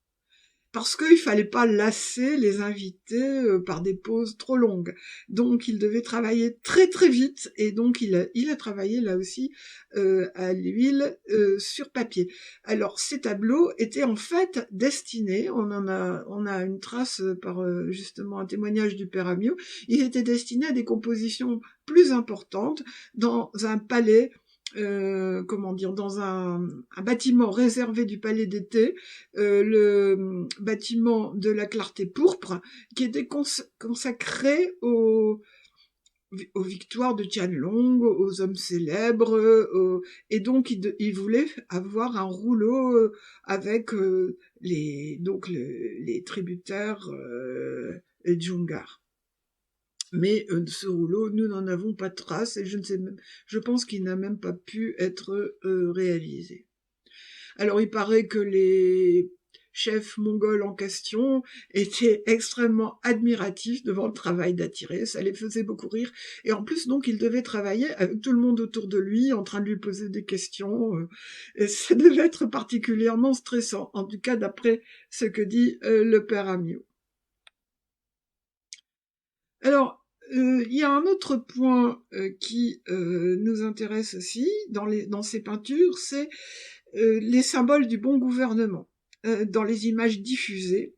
parce qu'il fallait pas lasser les invités par des pauses trop longues. Donc il devait travailler très très vite, et donc il a travaillé là aussi à l'huile sur papier. Alors ces tableaux étaient en fait destinés, on a une trace par justement un témoignage du père Amiot, ils étaient destinés à des compositions plus importantes dans un palais, dans un bâtiment réservé du palais d'été, le bâtiment de la Clarté pourpre, qui était consacré aux victoires de Tianlong, aux hommes célèbres, et donc il voulait avoir un rouleau avec les tributaires Djungar. Mais ce rouleau, nous n'en avons pas de trace, et je pense qu'il n'a même pas pu être réalisé. Alors il paraît que les chefs mongols en question étaient extrêmement admiratifs devant le travail d'Attiré, ça les faisait beaucoup rire, et en plus donc il devait travailler avec tout le monde autour de lui, en train de lui poser des questions, et ça devait être particulièrement stressant, en tout cas d'après ce que dit le père Amiot. Alors, il y a un autre point qui nous intéresse aussi dans ces peintures, c'est les symboles du bon gouvernement. Dans les images diffusées,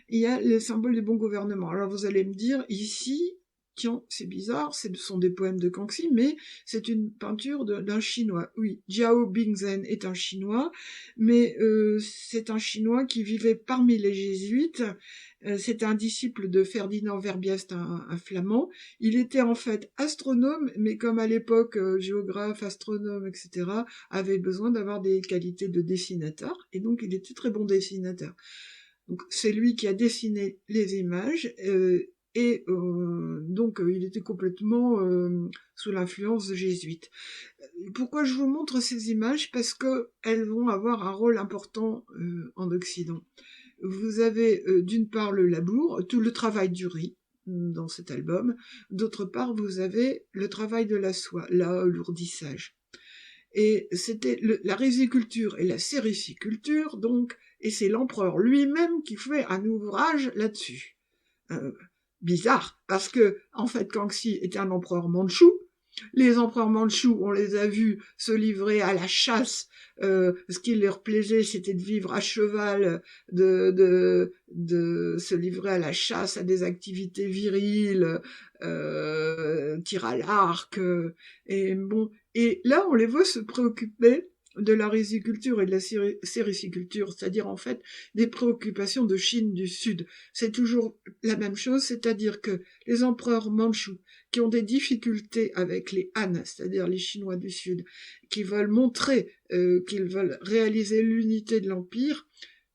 il y a les symboles du bon gouvernement. Alors vous allez me dire, ici, tiens, c'est bizarre, ce sont des poèmes de Kangxi, mais c'est une peinture d'un Chinois. Oui, Jiao Bingzhen est un Chinois, mais c'est un Chinois qui vivait parmi les jésuites. C'est un disciple de Ferdinand Verbiest, un flamand. Il était en fait astronome, mais comme à l'époque, géographe, astronome, etc., avait besoin d'avoir des qualités de dessinateur, et donc il était très bon dessinateur. Donc c'est lui qui a dessiné les images, donc il était complètement sous l'influence jésuite. Pourquoi je vous montre ces images? Parce que elles vont avoir un rôle important en Occident. Vous avez d'une part le labour, tout le travail du riz dans cet album. D'autre part, vous avez le travail de la soie, l'alourdissage. Et c'était la riziculture et la sériciculture, donc, et c'est l'empereur lui-même qui fait un ouvrage là-dessus. Bizarre, parce que, en fait, Kangxi était un empereur mandchou, Les empereurs mandchous, on les a vus se livrer à la chasse. Ce qui leur plaisait, c'était de vivre à cheval, de se livrer à la chasse, à des activités viriles, tir à l'arc. Et bon, et là, on les voit se préoccuper de la riziculture et de la sériciculture, c'est-à-dire en fait des préoccupations de Chine du Sud. C'est toujours la même chose, c'est-à-dire que les empereurs mandchous qui ont des difficultés avec les Han, c'est-à-dire les Chinois du Sud, qui veulent montrer qu'ils veulent réaliser l'unité de l'Empire,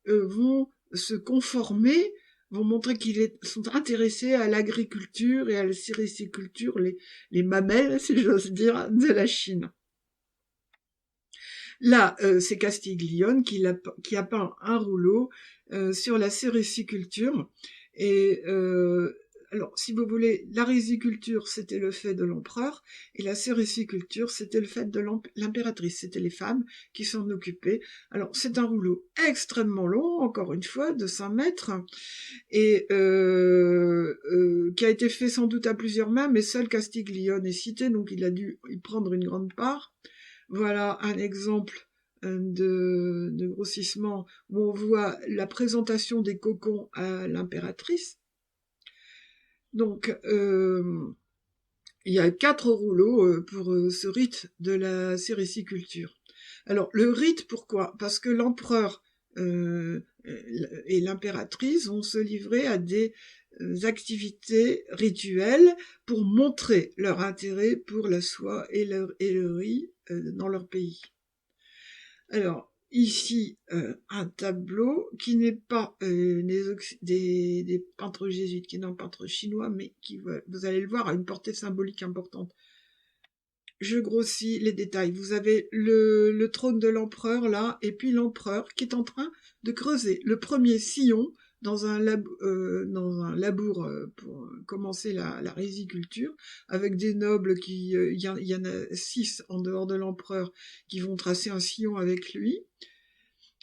vont se conformer, vont montrer qu'ils sont intéressés à l'agriculture et à la sériciculture, les mamelles, si j'ose dire, de la Chine. Là, c'est Castiglione qui a peint un rouleau sur la sériciculture. Et alors, si vous voulez, la riziculture, c'était le fait de l'empereur, et la sériciculture, c'était le fait de l'impératrice. C'était les femmes qui s'en occupaient. Alors, c'est un rouleau extrêmement long, encore une fois, de 5 mètres, et qui a été fait sans doute à plusieurs mains, mais seul Castiglione est cité, donc il a dû y prendre une grande part. Voilà un exemple de grossissement où on voit la présentation des cocons à l'impératrice. Donc, il y a 4 rouleaux pour ce rite de la sériciculture. Alors, le rite, pourquoi? Parce que l'empereur et l'impératrice vont se livrer à des activités rituelles pour montrer leur intérêt pour la soie et le riz dans leur pays. Alors, ici, un tableau qui n'est pas des peintres jésuites, qui est un peintre chinois, mais qui, vous allez le voir, a une portée symbolique importante. Je grossis les détails. Vous avez le trône de l'empereur, là, et puis l'empereur qui est en train de creuser le premier sillon dans un labour pour commencer la riziculture, avec des nobles il y en a 6 en dehors de l'empereur qui vont tracer un sillon avec lui.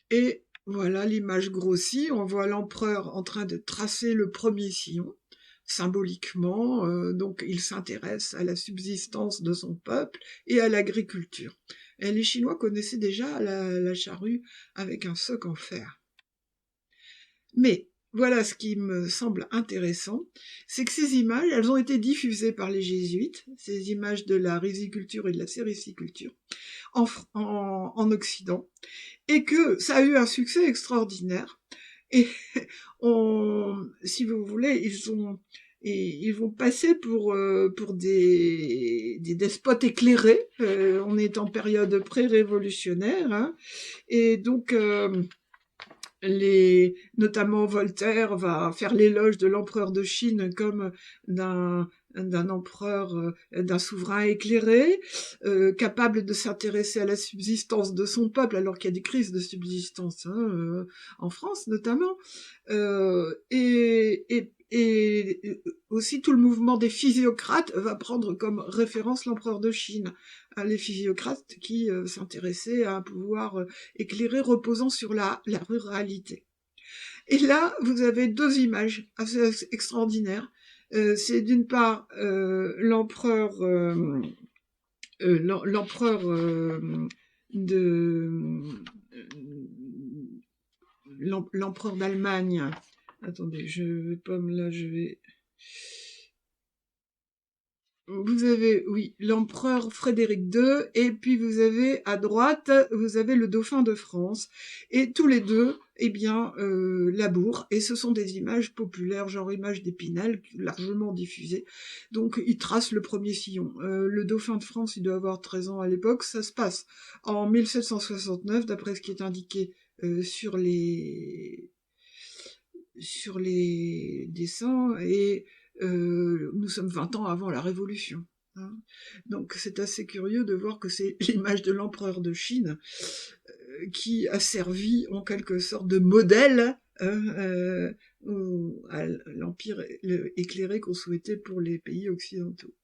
Et voilà l'image grossie, on voit l'empereur en train de tracer le premier sillon, symboliquement, donc il s'intéresse à la subsistance de son peuple et à l'agriculture. Et les Chinois connaissaient déjà la charrue avec un soc en fer. Mais voilà ce qui me semble intéressant, c'est que ces images, elles ont été diffusées par les jésuites, ces images de la riziculture et de la sériciculture, en Occident, et que ça a eu un succès extraordinaire. Et si vous voulez, ils vont passer pour des despotes éclairés. On est en période pré-révolutionnaire, hein, et donc notamment Voltaire va faire l'éloge de l'empereur de Chine comme d'un empereur, d'un souverain éclairé, capable de s'intéresser à la subsistance de son peuple, alors qu'il y a des crises de subsistance, hein, en France notamment, et aussi tout le mouvement des physiocrates va prendre comme référence l'empereur de Chine, les physiocrates qui s'intéressaient à un pouvoir éclairé reposant sur la ruralité. Et là, vous avez 2 images assez extraordinaires. C'est d'une part l'empereur l'empereur d'Allemagne. Attendez, je vais pas me là, je vais. Vous avez, oui, l'empereur Frédéric II, et puis vous avez à droite, vous avez le dauphin de France, et tous les deux, eh bien, labourent, et ce sont des images populaires, genre images d'Épinal, largement diffusées. Donc, ils tracent le premier sillon. Le dauphin de France, il doit avoir 13 ans à l'époque, ça se passe en 1769, d'après ce qui est indiqué sur les dessins, et nous sommes 20 ans avant la Révolution. Hein. Donc c'est assez curieux de voir que c'est l'image de l'empereur de Chine qui a servi en quelque sorte de modèle à l'empire éclairé qu'on souhaitait pour les pays occidentaux.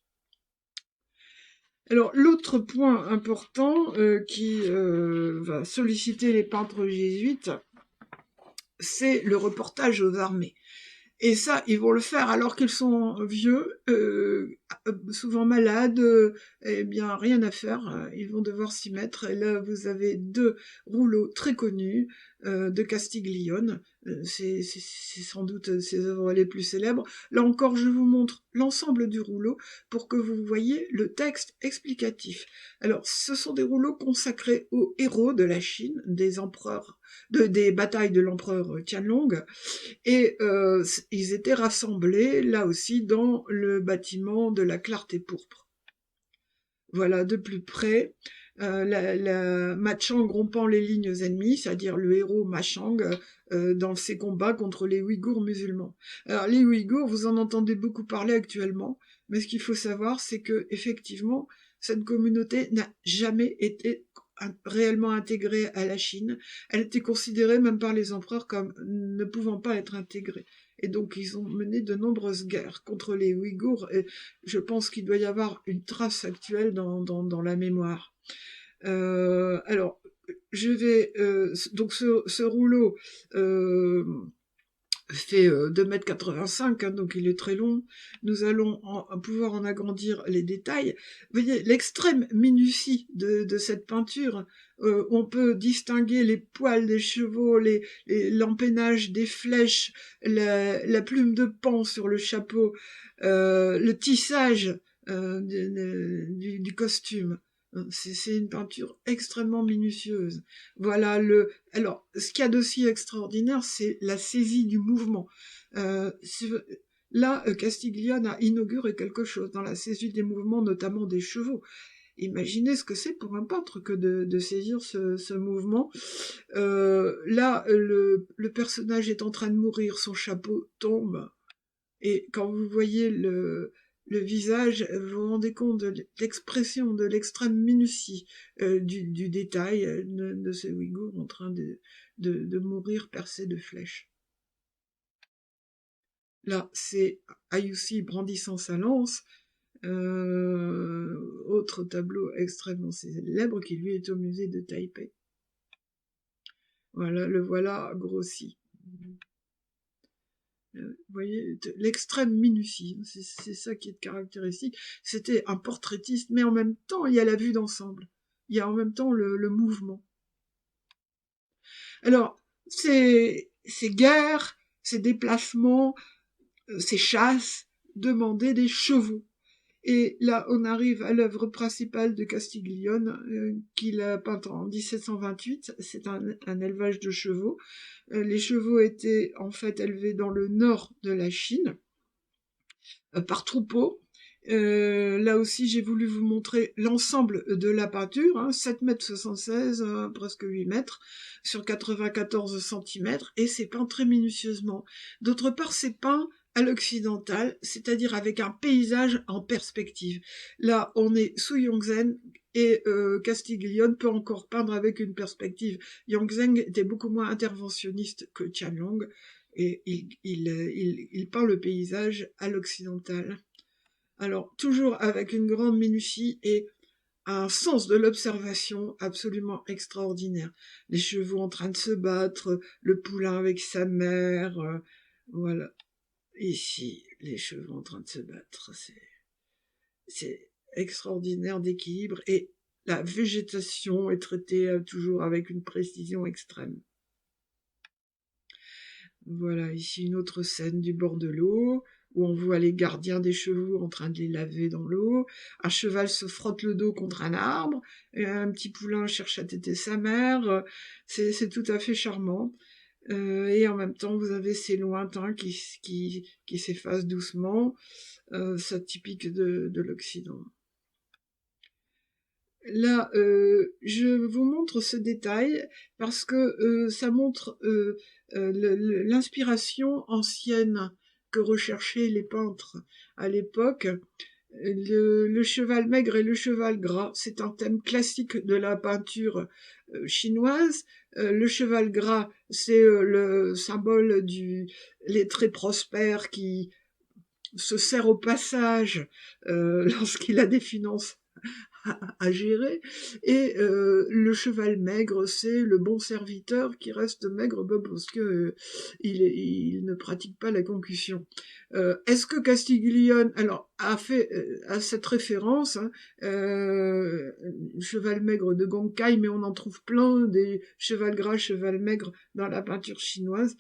Alors l'autre point important qui va solliciter les peintres jésuites, c'est le reportage aux armées. Et ça, ils vont le faire alors qu'ils sont vieux, souvent malades, eh bien rien à faire, ils vont devoir s'y mettre. Et là, vous avez deux rouleaux très connus de Castiglione. C'est sans doute ses œuvres les plus célèbres. Là encore, je vous montre l'ensemble du rouleau pour que vous voyez le texte explicatif. Alors, ce sont des rouleaux consacrés aux héros de la Chine, des empereurs, des batailles de l'empereur Qianlong, et ils étaient rassemblés là aussi dans le bâtiment de la Clarté pourpre. Voilà, de plus près, Machang rompant les lignes ennemies, c'est-à-dire le héros Machang dans ses combats contre les Ouïghours musulmans. Alors les Ouïghours, vous en entendez beaucoup parler actuellement, mais ce qu'il faut savoir, c'est que effectivement, cette communauté n'a jamais été réellement intégrée à la Chine. Elle était considérée même par les empereurs comme ne pouvant pas être intégrée. Et donc, ils ont mené de nombreuses guerres contre les Ouïghours, et je pense qu'il doit y avoir une trace actuelle dans la mémoire. Alors, je vais... donc, ce rouleau fait 2,85 m, hein, donc il est très long. Nous allons pouvoir en agrandir les détails. Vous voyez, l'extrême minutie de cette peinture, on peut distinguer les poils des chevaux, l'empennage des flèches, la plume de paon sur le chapeau, le tissage du costume. C'est une peinture extrêmement minutieuse. Voilà Alors, ce qu'il y a d'aussi extraordinaire, c'est la saisie du mouvement. Là, Castiglione a inauguré quelque chose dans la saisie des mouvements, notamment des chevaux. Imaginez ce que c'est pour un peintre que de saisir ce mouvement. Là, le personnage est en train de mourir, son chapeau tombe, et quand vous voyez le visage, vous vous rendez compte de l'expression, de l'extrême minutie du détail de ce Ouïghour en train de mourir percé de flèches. Là, c'est Ayussi brandissant sa lance, autre tableau extrêmement célèbre qui lui est au musée de Taipei. Voilà, le voilà grossi. Vous voyez, l'extrême minutie, c'est ça qui est caractéristique. C'était un portraitiste, mais en même temps, il y a la vue d'ensemble. Il y a en même temps le mouvement. Alors, ces guerres, ces déplacements, ces chasses demandaient des chevaux. Et là, on arrive à l'œuvre principale de Castiglione, qu'il a peinte en 1728. C'est un élevage de chevaux. Les chevaux étaient en fait élevés dans le nord de la Chine, par troupeau. Là aussi, j'ai voulu vous montrer l'ensemble de la peinture, hein, 7,76 m, presque 8 mètres, sur 94 cm, et c'est peint très minutieusement. D'autre part, c'est peint à l'occidental, c'est-à-dire avec un paysage en perspective. Là, on est sous Yongzheng, et Castiglione peut encore peindre avec une perspective. Yongzheng était beaucoup moins interventionniste que Qianlong, et il peint le paysage à l'occidental. Alors, toujours avec une grande minutie et un sens de l'observation absolument extraordinaire. Les chevaux en train de se battre, le poulain avec sa mère, voilà. Ici, les chevaux en train de se battre, c'est extraordinaire d'équilibre, et la végétation est traitée toujours avec une précision extrême. Voilà, ici une autre scène du bord de l'eau, où on voit les gardiens des chevaux en train de les laver dans l'eau. Un cheval se frotte le dos contre un arbre, et un petit poulain cherche à téter sa mère. C'est tout à fait charmant. Et en même temps, vous avez ces lointains qui s'effacent doucement. C'est typique de l'Occident. Là, je vous montre ce détail parce que ça montre l'inspiration ancienne que recherchaient les peintres à l'époque. Le cheval maigre et le cheval gras, c'est un thème classique de la peinture chinoise. Le cheval gras, c'est le symbole du lettré prospère qui se sert au passage lorsqu'il a des finances à gérer. Et le cheval maigre, c'est le bon serviteur qui reste maigre parce que il ne pratique pas la concussion. Est-ce que Castiglione alors a fait à cette référence cheval maigre de Gonkai, mais on en trouve plein des cheval gras, cheval maigre dans la peinture chinoise.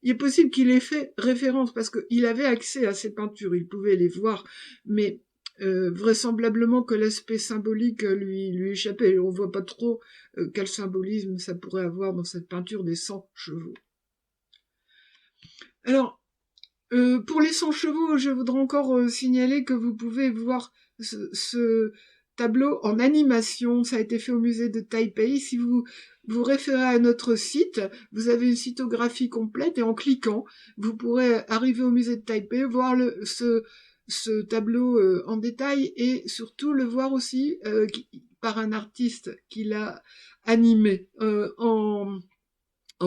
Il est possible qu'il ait fait référence parce qu'il avait accès à ces peintures, il pouvait les voir, mais vraisemblablement que l'aspect symbolique lui échappait. On voit pas trop quel symbolisme ça pourrait avoir dans cette peinture des 100 chevaux. Alors, pour les 100 chevaux, je voudrais encore signaler que vous pouvez voir ce tableau en animation. Ça a été fait au musée de Taipei. Si vous vous référez à notre site, vous avez une cytographie complète et en cliquant, vous pourrez arriver au musée de Taipei, voir ce tableau en détail et surtout le voir aussi par un artiste qui l'a animé en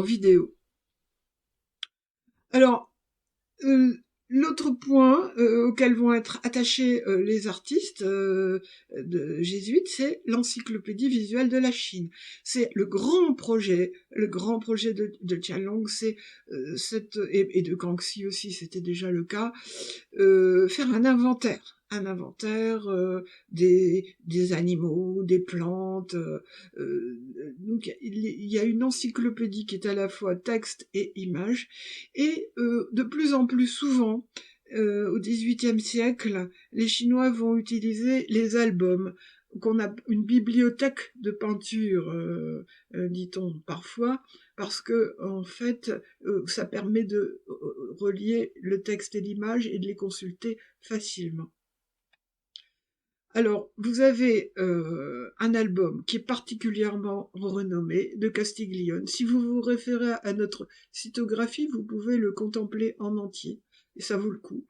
vidéo. Alors, l'autre point auquel vont être attachés les artistes jésuites, c'est l'encyclopédie visuelle de la Chine. C'est le grand projet de Qianlong, c'est et de Kangxi aussi, c'était déjà le cas, faire un inventaire des animaux, des plantes. Donc il y a une encyclopédie qui est à la fois texte et image, et de plus en plus souvent, au XVIIIe siècle, les Chinois vont utiliser les albums, qu'on a une bibliothèque de peinture, dit-on parfois, parce que en fait, ça permet de relier le texte et l'image et de les consulter facilement. Alors, vous avez un album qui est particulièrement renommé de Castiglione. Si vous vous référez à notre cytographie, vous pouvez le contempler en entier, et ça vaut le coup,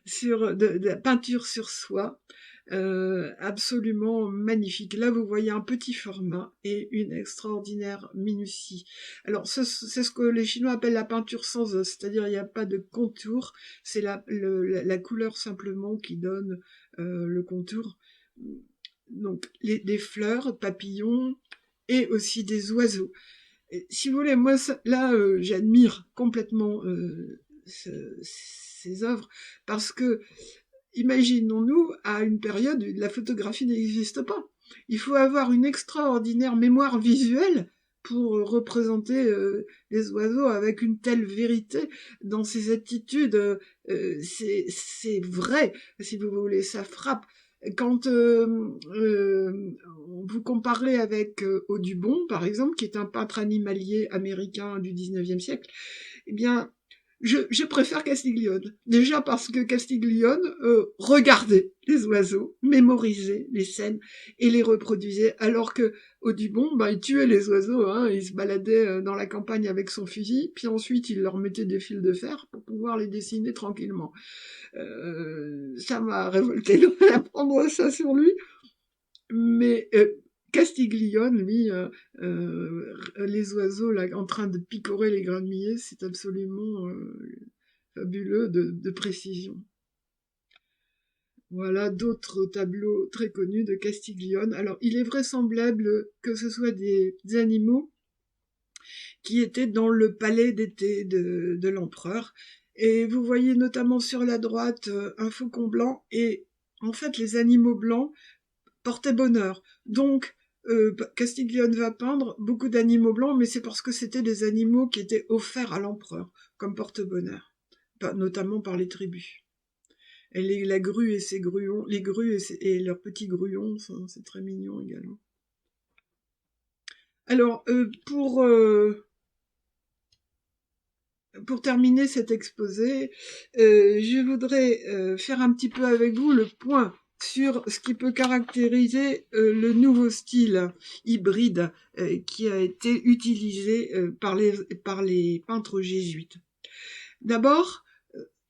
sur de la peinture sur soie, absolument magnifique. Là, vous voyez un petit format et une extraordinaire minutie. Alors, c'est ce que les Chinois appellent la peinture sans os, c'est-à-dire il n'y a pas de contour, c'est la couleur simplement qui donne le contour. Donc, des fleurs, papillons et aussi des oiseaux. Et, si vous voulez, moi, là, j'admire complètement ces œuvres parce que imaginons-nous à une période où la photographie n'existe pas. Il faut avoir une extraordinaire mémoire visuelle pour représenter les oiseaux avec une telle vérité dans ses attitudes. C'est vrai, si vous voulez, ça frappe. Quand vous comparez avec Audubon, par exemple, qui est un peintre animalier américain du 19e siècle, eh bien, je préfère Castiglione. Déjà parce que Castiglione regardait les oiseaux, mémorisait les scènes et les reproduisait, alors que Audubon, il tuait les oiseaux, il se baladait dans la campagne avec son fusil, puis ensuite il leur mettait des fils de fer pour pouvoir les dessiner tranquillement. Ça m'a révolté d'apprendre ça sur lui, mais Castiglione, lui, les oiseaux là en train de picorer les grains de millet, c'est absolument fabuleux de précision. Voilà d'autres tableaux très connus de Castiglione. Alors, il est vraisemblable que ce soit des animaux qui étaient dans le palais d'été de l'empereur. Et vous voyez notamment sur la droite un faucon blanc, et en fait, les animaux blancs portaient bonheur. Donc, Castiglione va peindre beaucoup d'animaux blancs, mais c'est parce que c'était des animaux qui étaient offerts à l'empereur comme porte-bonheur, notamment par les tribus. Et la grue et ses gruons, les grues et leurs petits gruons, c'est très mignon également. Alors, pour terminer cet exposé, je voudrais faire un petit peu avec vous le point sur ce qui peut caractériser le nouveau style hybride qui a été utilisé par les peintres jésuites. D'abord,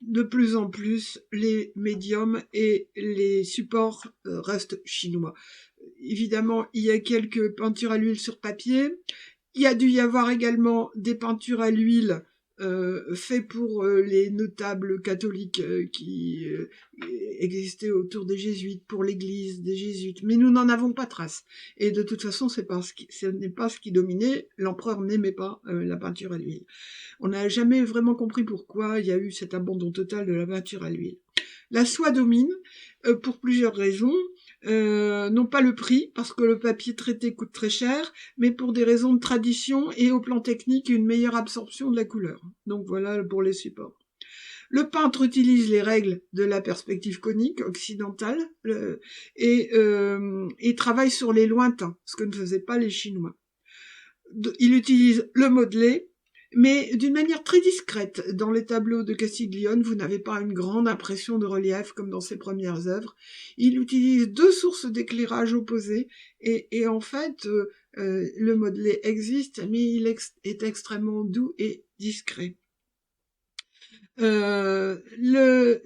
de plus en plus, les médiums et les supports restent chinois. Évidemment, il y a quelques peintures à l'huile sur papier. Il y a dû y avoir également des peintures à l'huile fait pour les notables catholiques qui existaient autour des jésuites, pour l'église des jésuites, mais nous n'en avons pas trace. Et de toute façon, ce n'est pas ce qui dominait. L'empereur n'aimait pas la peinture à l'huile. On n'a jamais vraiment compris pourquoi il y a eu cet abandon total de la peinture à l'huile. La soie domine pour plusieurs raisons. Non pas le prix, parce que le papier traité coûte très cher, mais pour des raisons de tradition et au plan technique, une meilleure absorption de la couleur. Donc voilà pour les supports. Le peintre utilise les règles de la perspective conique occidentale et travaille sur les lointains, ce que ne faisaient pas les Chinois. Il utilise le modelé, mais d'une manière très discrète. Dans les tableaux de Castiglione, vous n'avez pas une grande impression de relief comme dans ses premières œuvres. Il utilise deux sources d'éclairage opposées et en fait, le modelé existe, mais il est extrêmement doux et discret.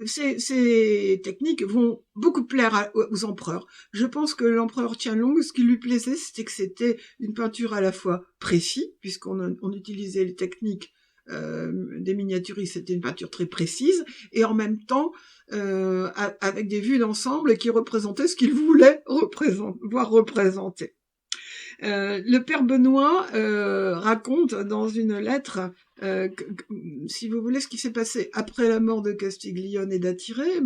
Ces techniques vont beaucoup plaire aux empereurs. Je pense que l'empereur Qianlong, ce qui lui plaisait, c'était que c'était une peinture à la fois précise, puisqu'on utilisait les techniques des miniaturistes, c'était une peinture très précise, et en même temps avec des vues d'ensemble qui représentaient ce qu'il voulait voir représenter. Le père Benoît raconte dans une lettre, si vous voulez, ce qui s'est passé après la mort de Castiglione et d'Attiré.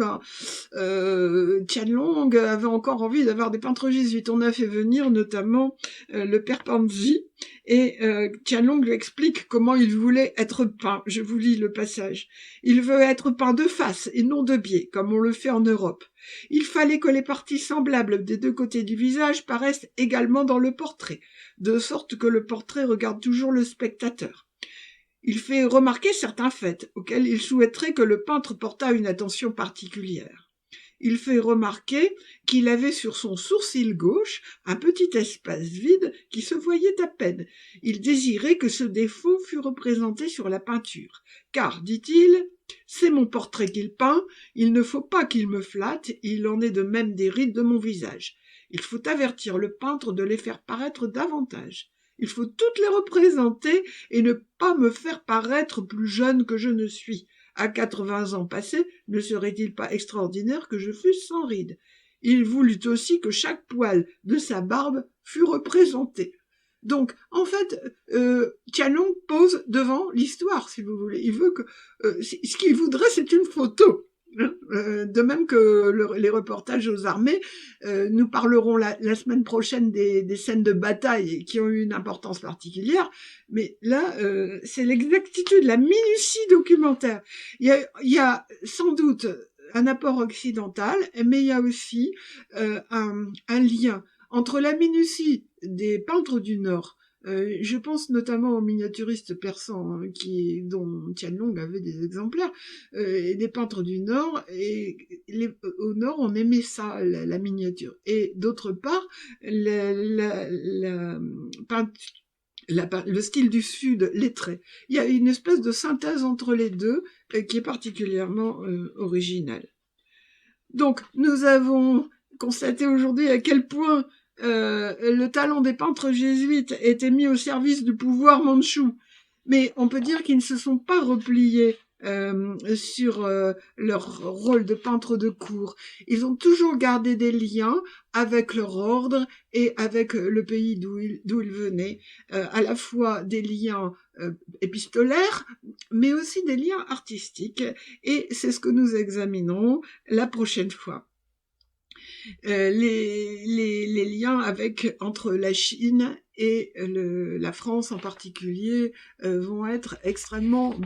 Qianlong avait encore envie d'avoir des peintres jésuites. On a fait venir notamment le père Panzi, et Qianlong lui explique comment il voulait être peint. Je vous lis le passage. Il veut être peint de face et non de biais, comme on le fait en Europe. Il fallait que les parties semblables des deux côtés du visage paraissent également dans le portrait, de sorte que le portrait regarde toujours le spectateur. Il fait remarquer certains faits, auxquels il souhaiterait que le peintre portât une attention particulière. Il fait remarquer qu'il avait sur son sourcil gauche un petit espace vide qui se voyait à peine. Il désirait que ce défaut fût représenté sur la peinture, car, dit-il, c'est mon portrait qu'il peint, il ne faut pas qu'il me flatte, il en est de même des rides de mon visage. Il faut avertir le peintre de les faire paraître davantage. Il faut toutes les représenter et ne pas me faire paraître plus jeune que je ne suis. À 80 ans passés, ne serait-il pas extraordinaire que je fusse sans rides? Il voulut aussi que chaque poil de sa barbe fût représenté. Donc, en fait, Qianlong pose devant l'histoire, si vous voulez. Il veut que... ce qu'il voudrait, c'est une photo. De même que les reportages aux armées, nous parlerons la semaine prochaine des scènes de bataille qui ont eu une importance particulière, mais là, c'est l'exactitude, la minutie documentaire. Il y a sans doute un apport occidental, mais il y a aussi un lien entre la minutie des peintres du Nord. Je pense notamment aux miniaturistes persans dont Qianlong avait des exemplaires, et des peintres du Nord. Et au Nord, on aimait ça, la miniature. Et d'autre part, le style du Sud, les traits. Il y a une espèce de synthèse entre les deux qui est particulièrement originale. Donc, nous avons constaté aujourd'hui à quel point le talent des peintres jésuites était mis au service du pouvoir mandchou. Mais on peut dire qu'ils ne se sont pas repliés sur leur rôle de peintre de cour. Ils ont toujours gardé des liens avec leur ordre et avec le pays d'où ils venaient, à la fois des liens épistolaires, mais aussi des liens artistiques. Et c'est ce que nous examinerons la prochaine fois. Les liens entre la Chine et la France en particulier vont être extrêmement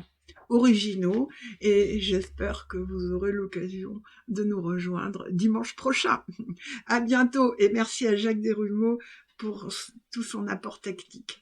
originaux, et j'espère que vous aurez l'occasion de nous rejoindre dimanche prochain. À bientôt, et merci à Jacques Desrumaux pour tout son apport technique.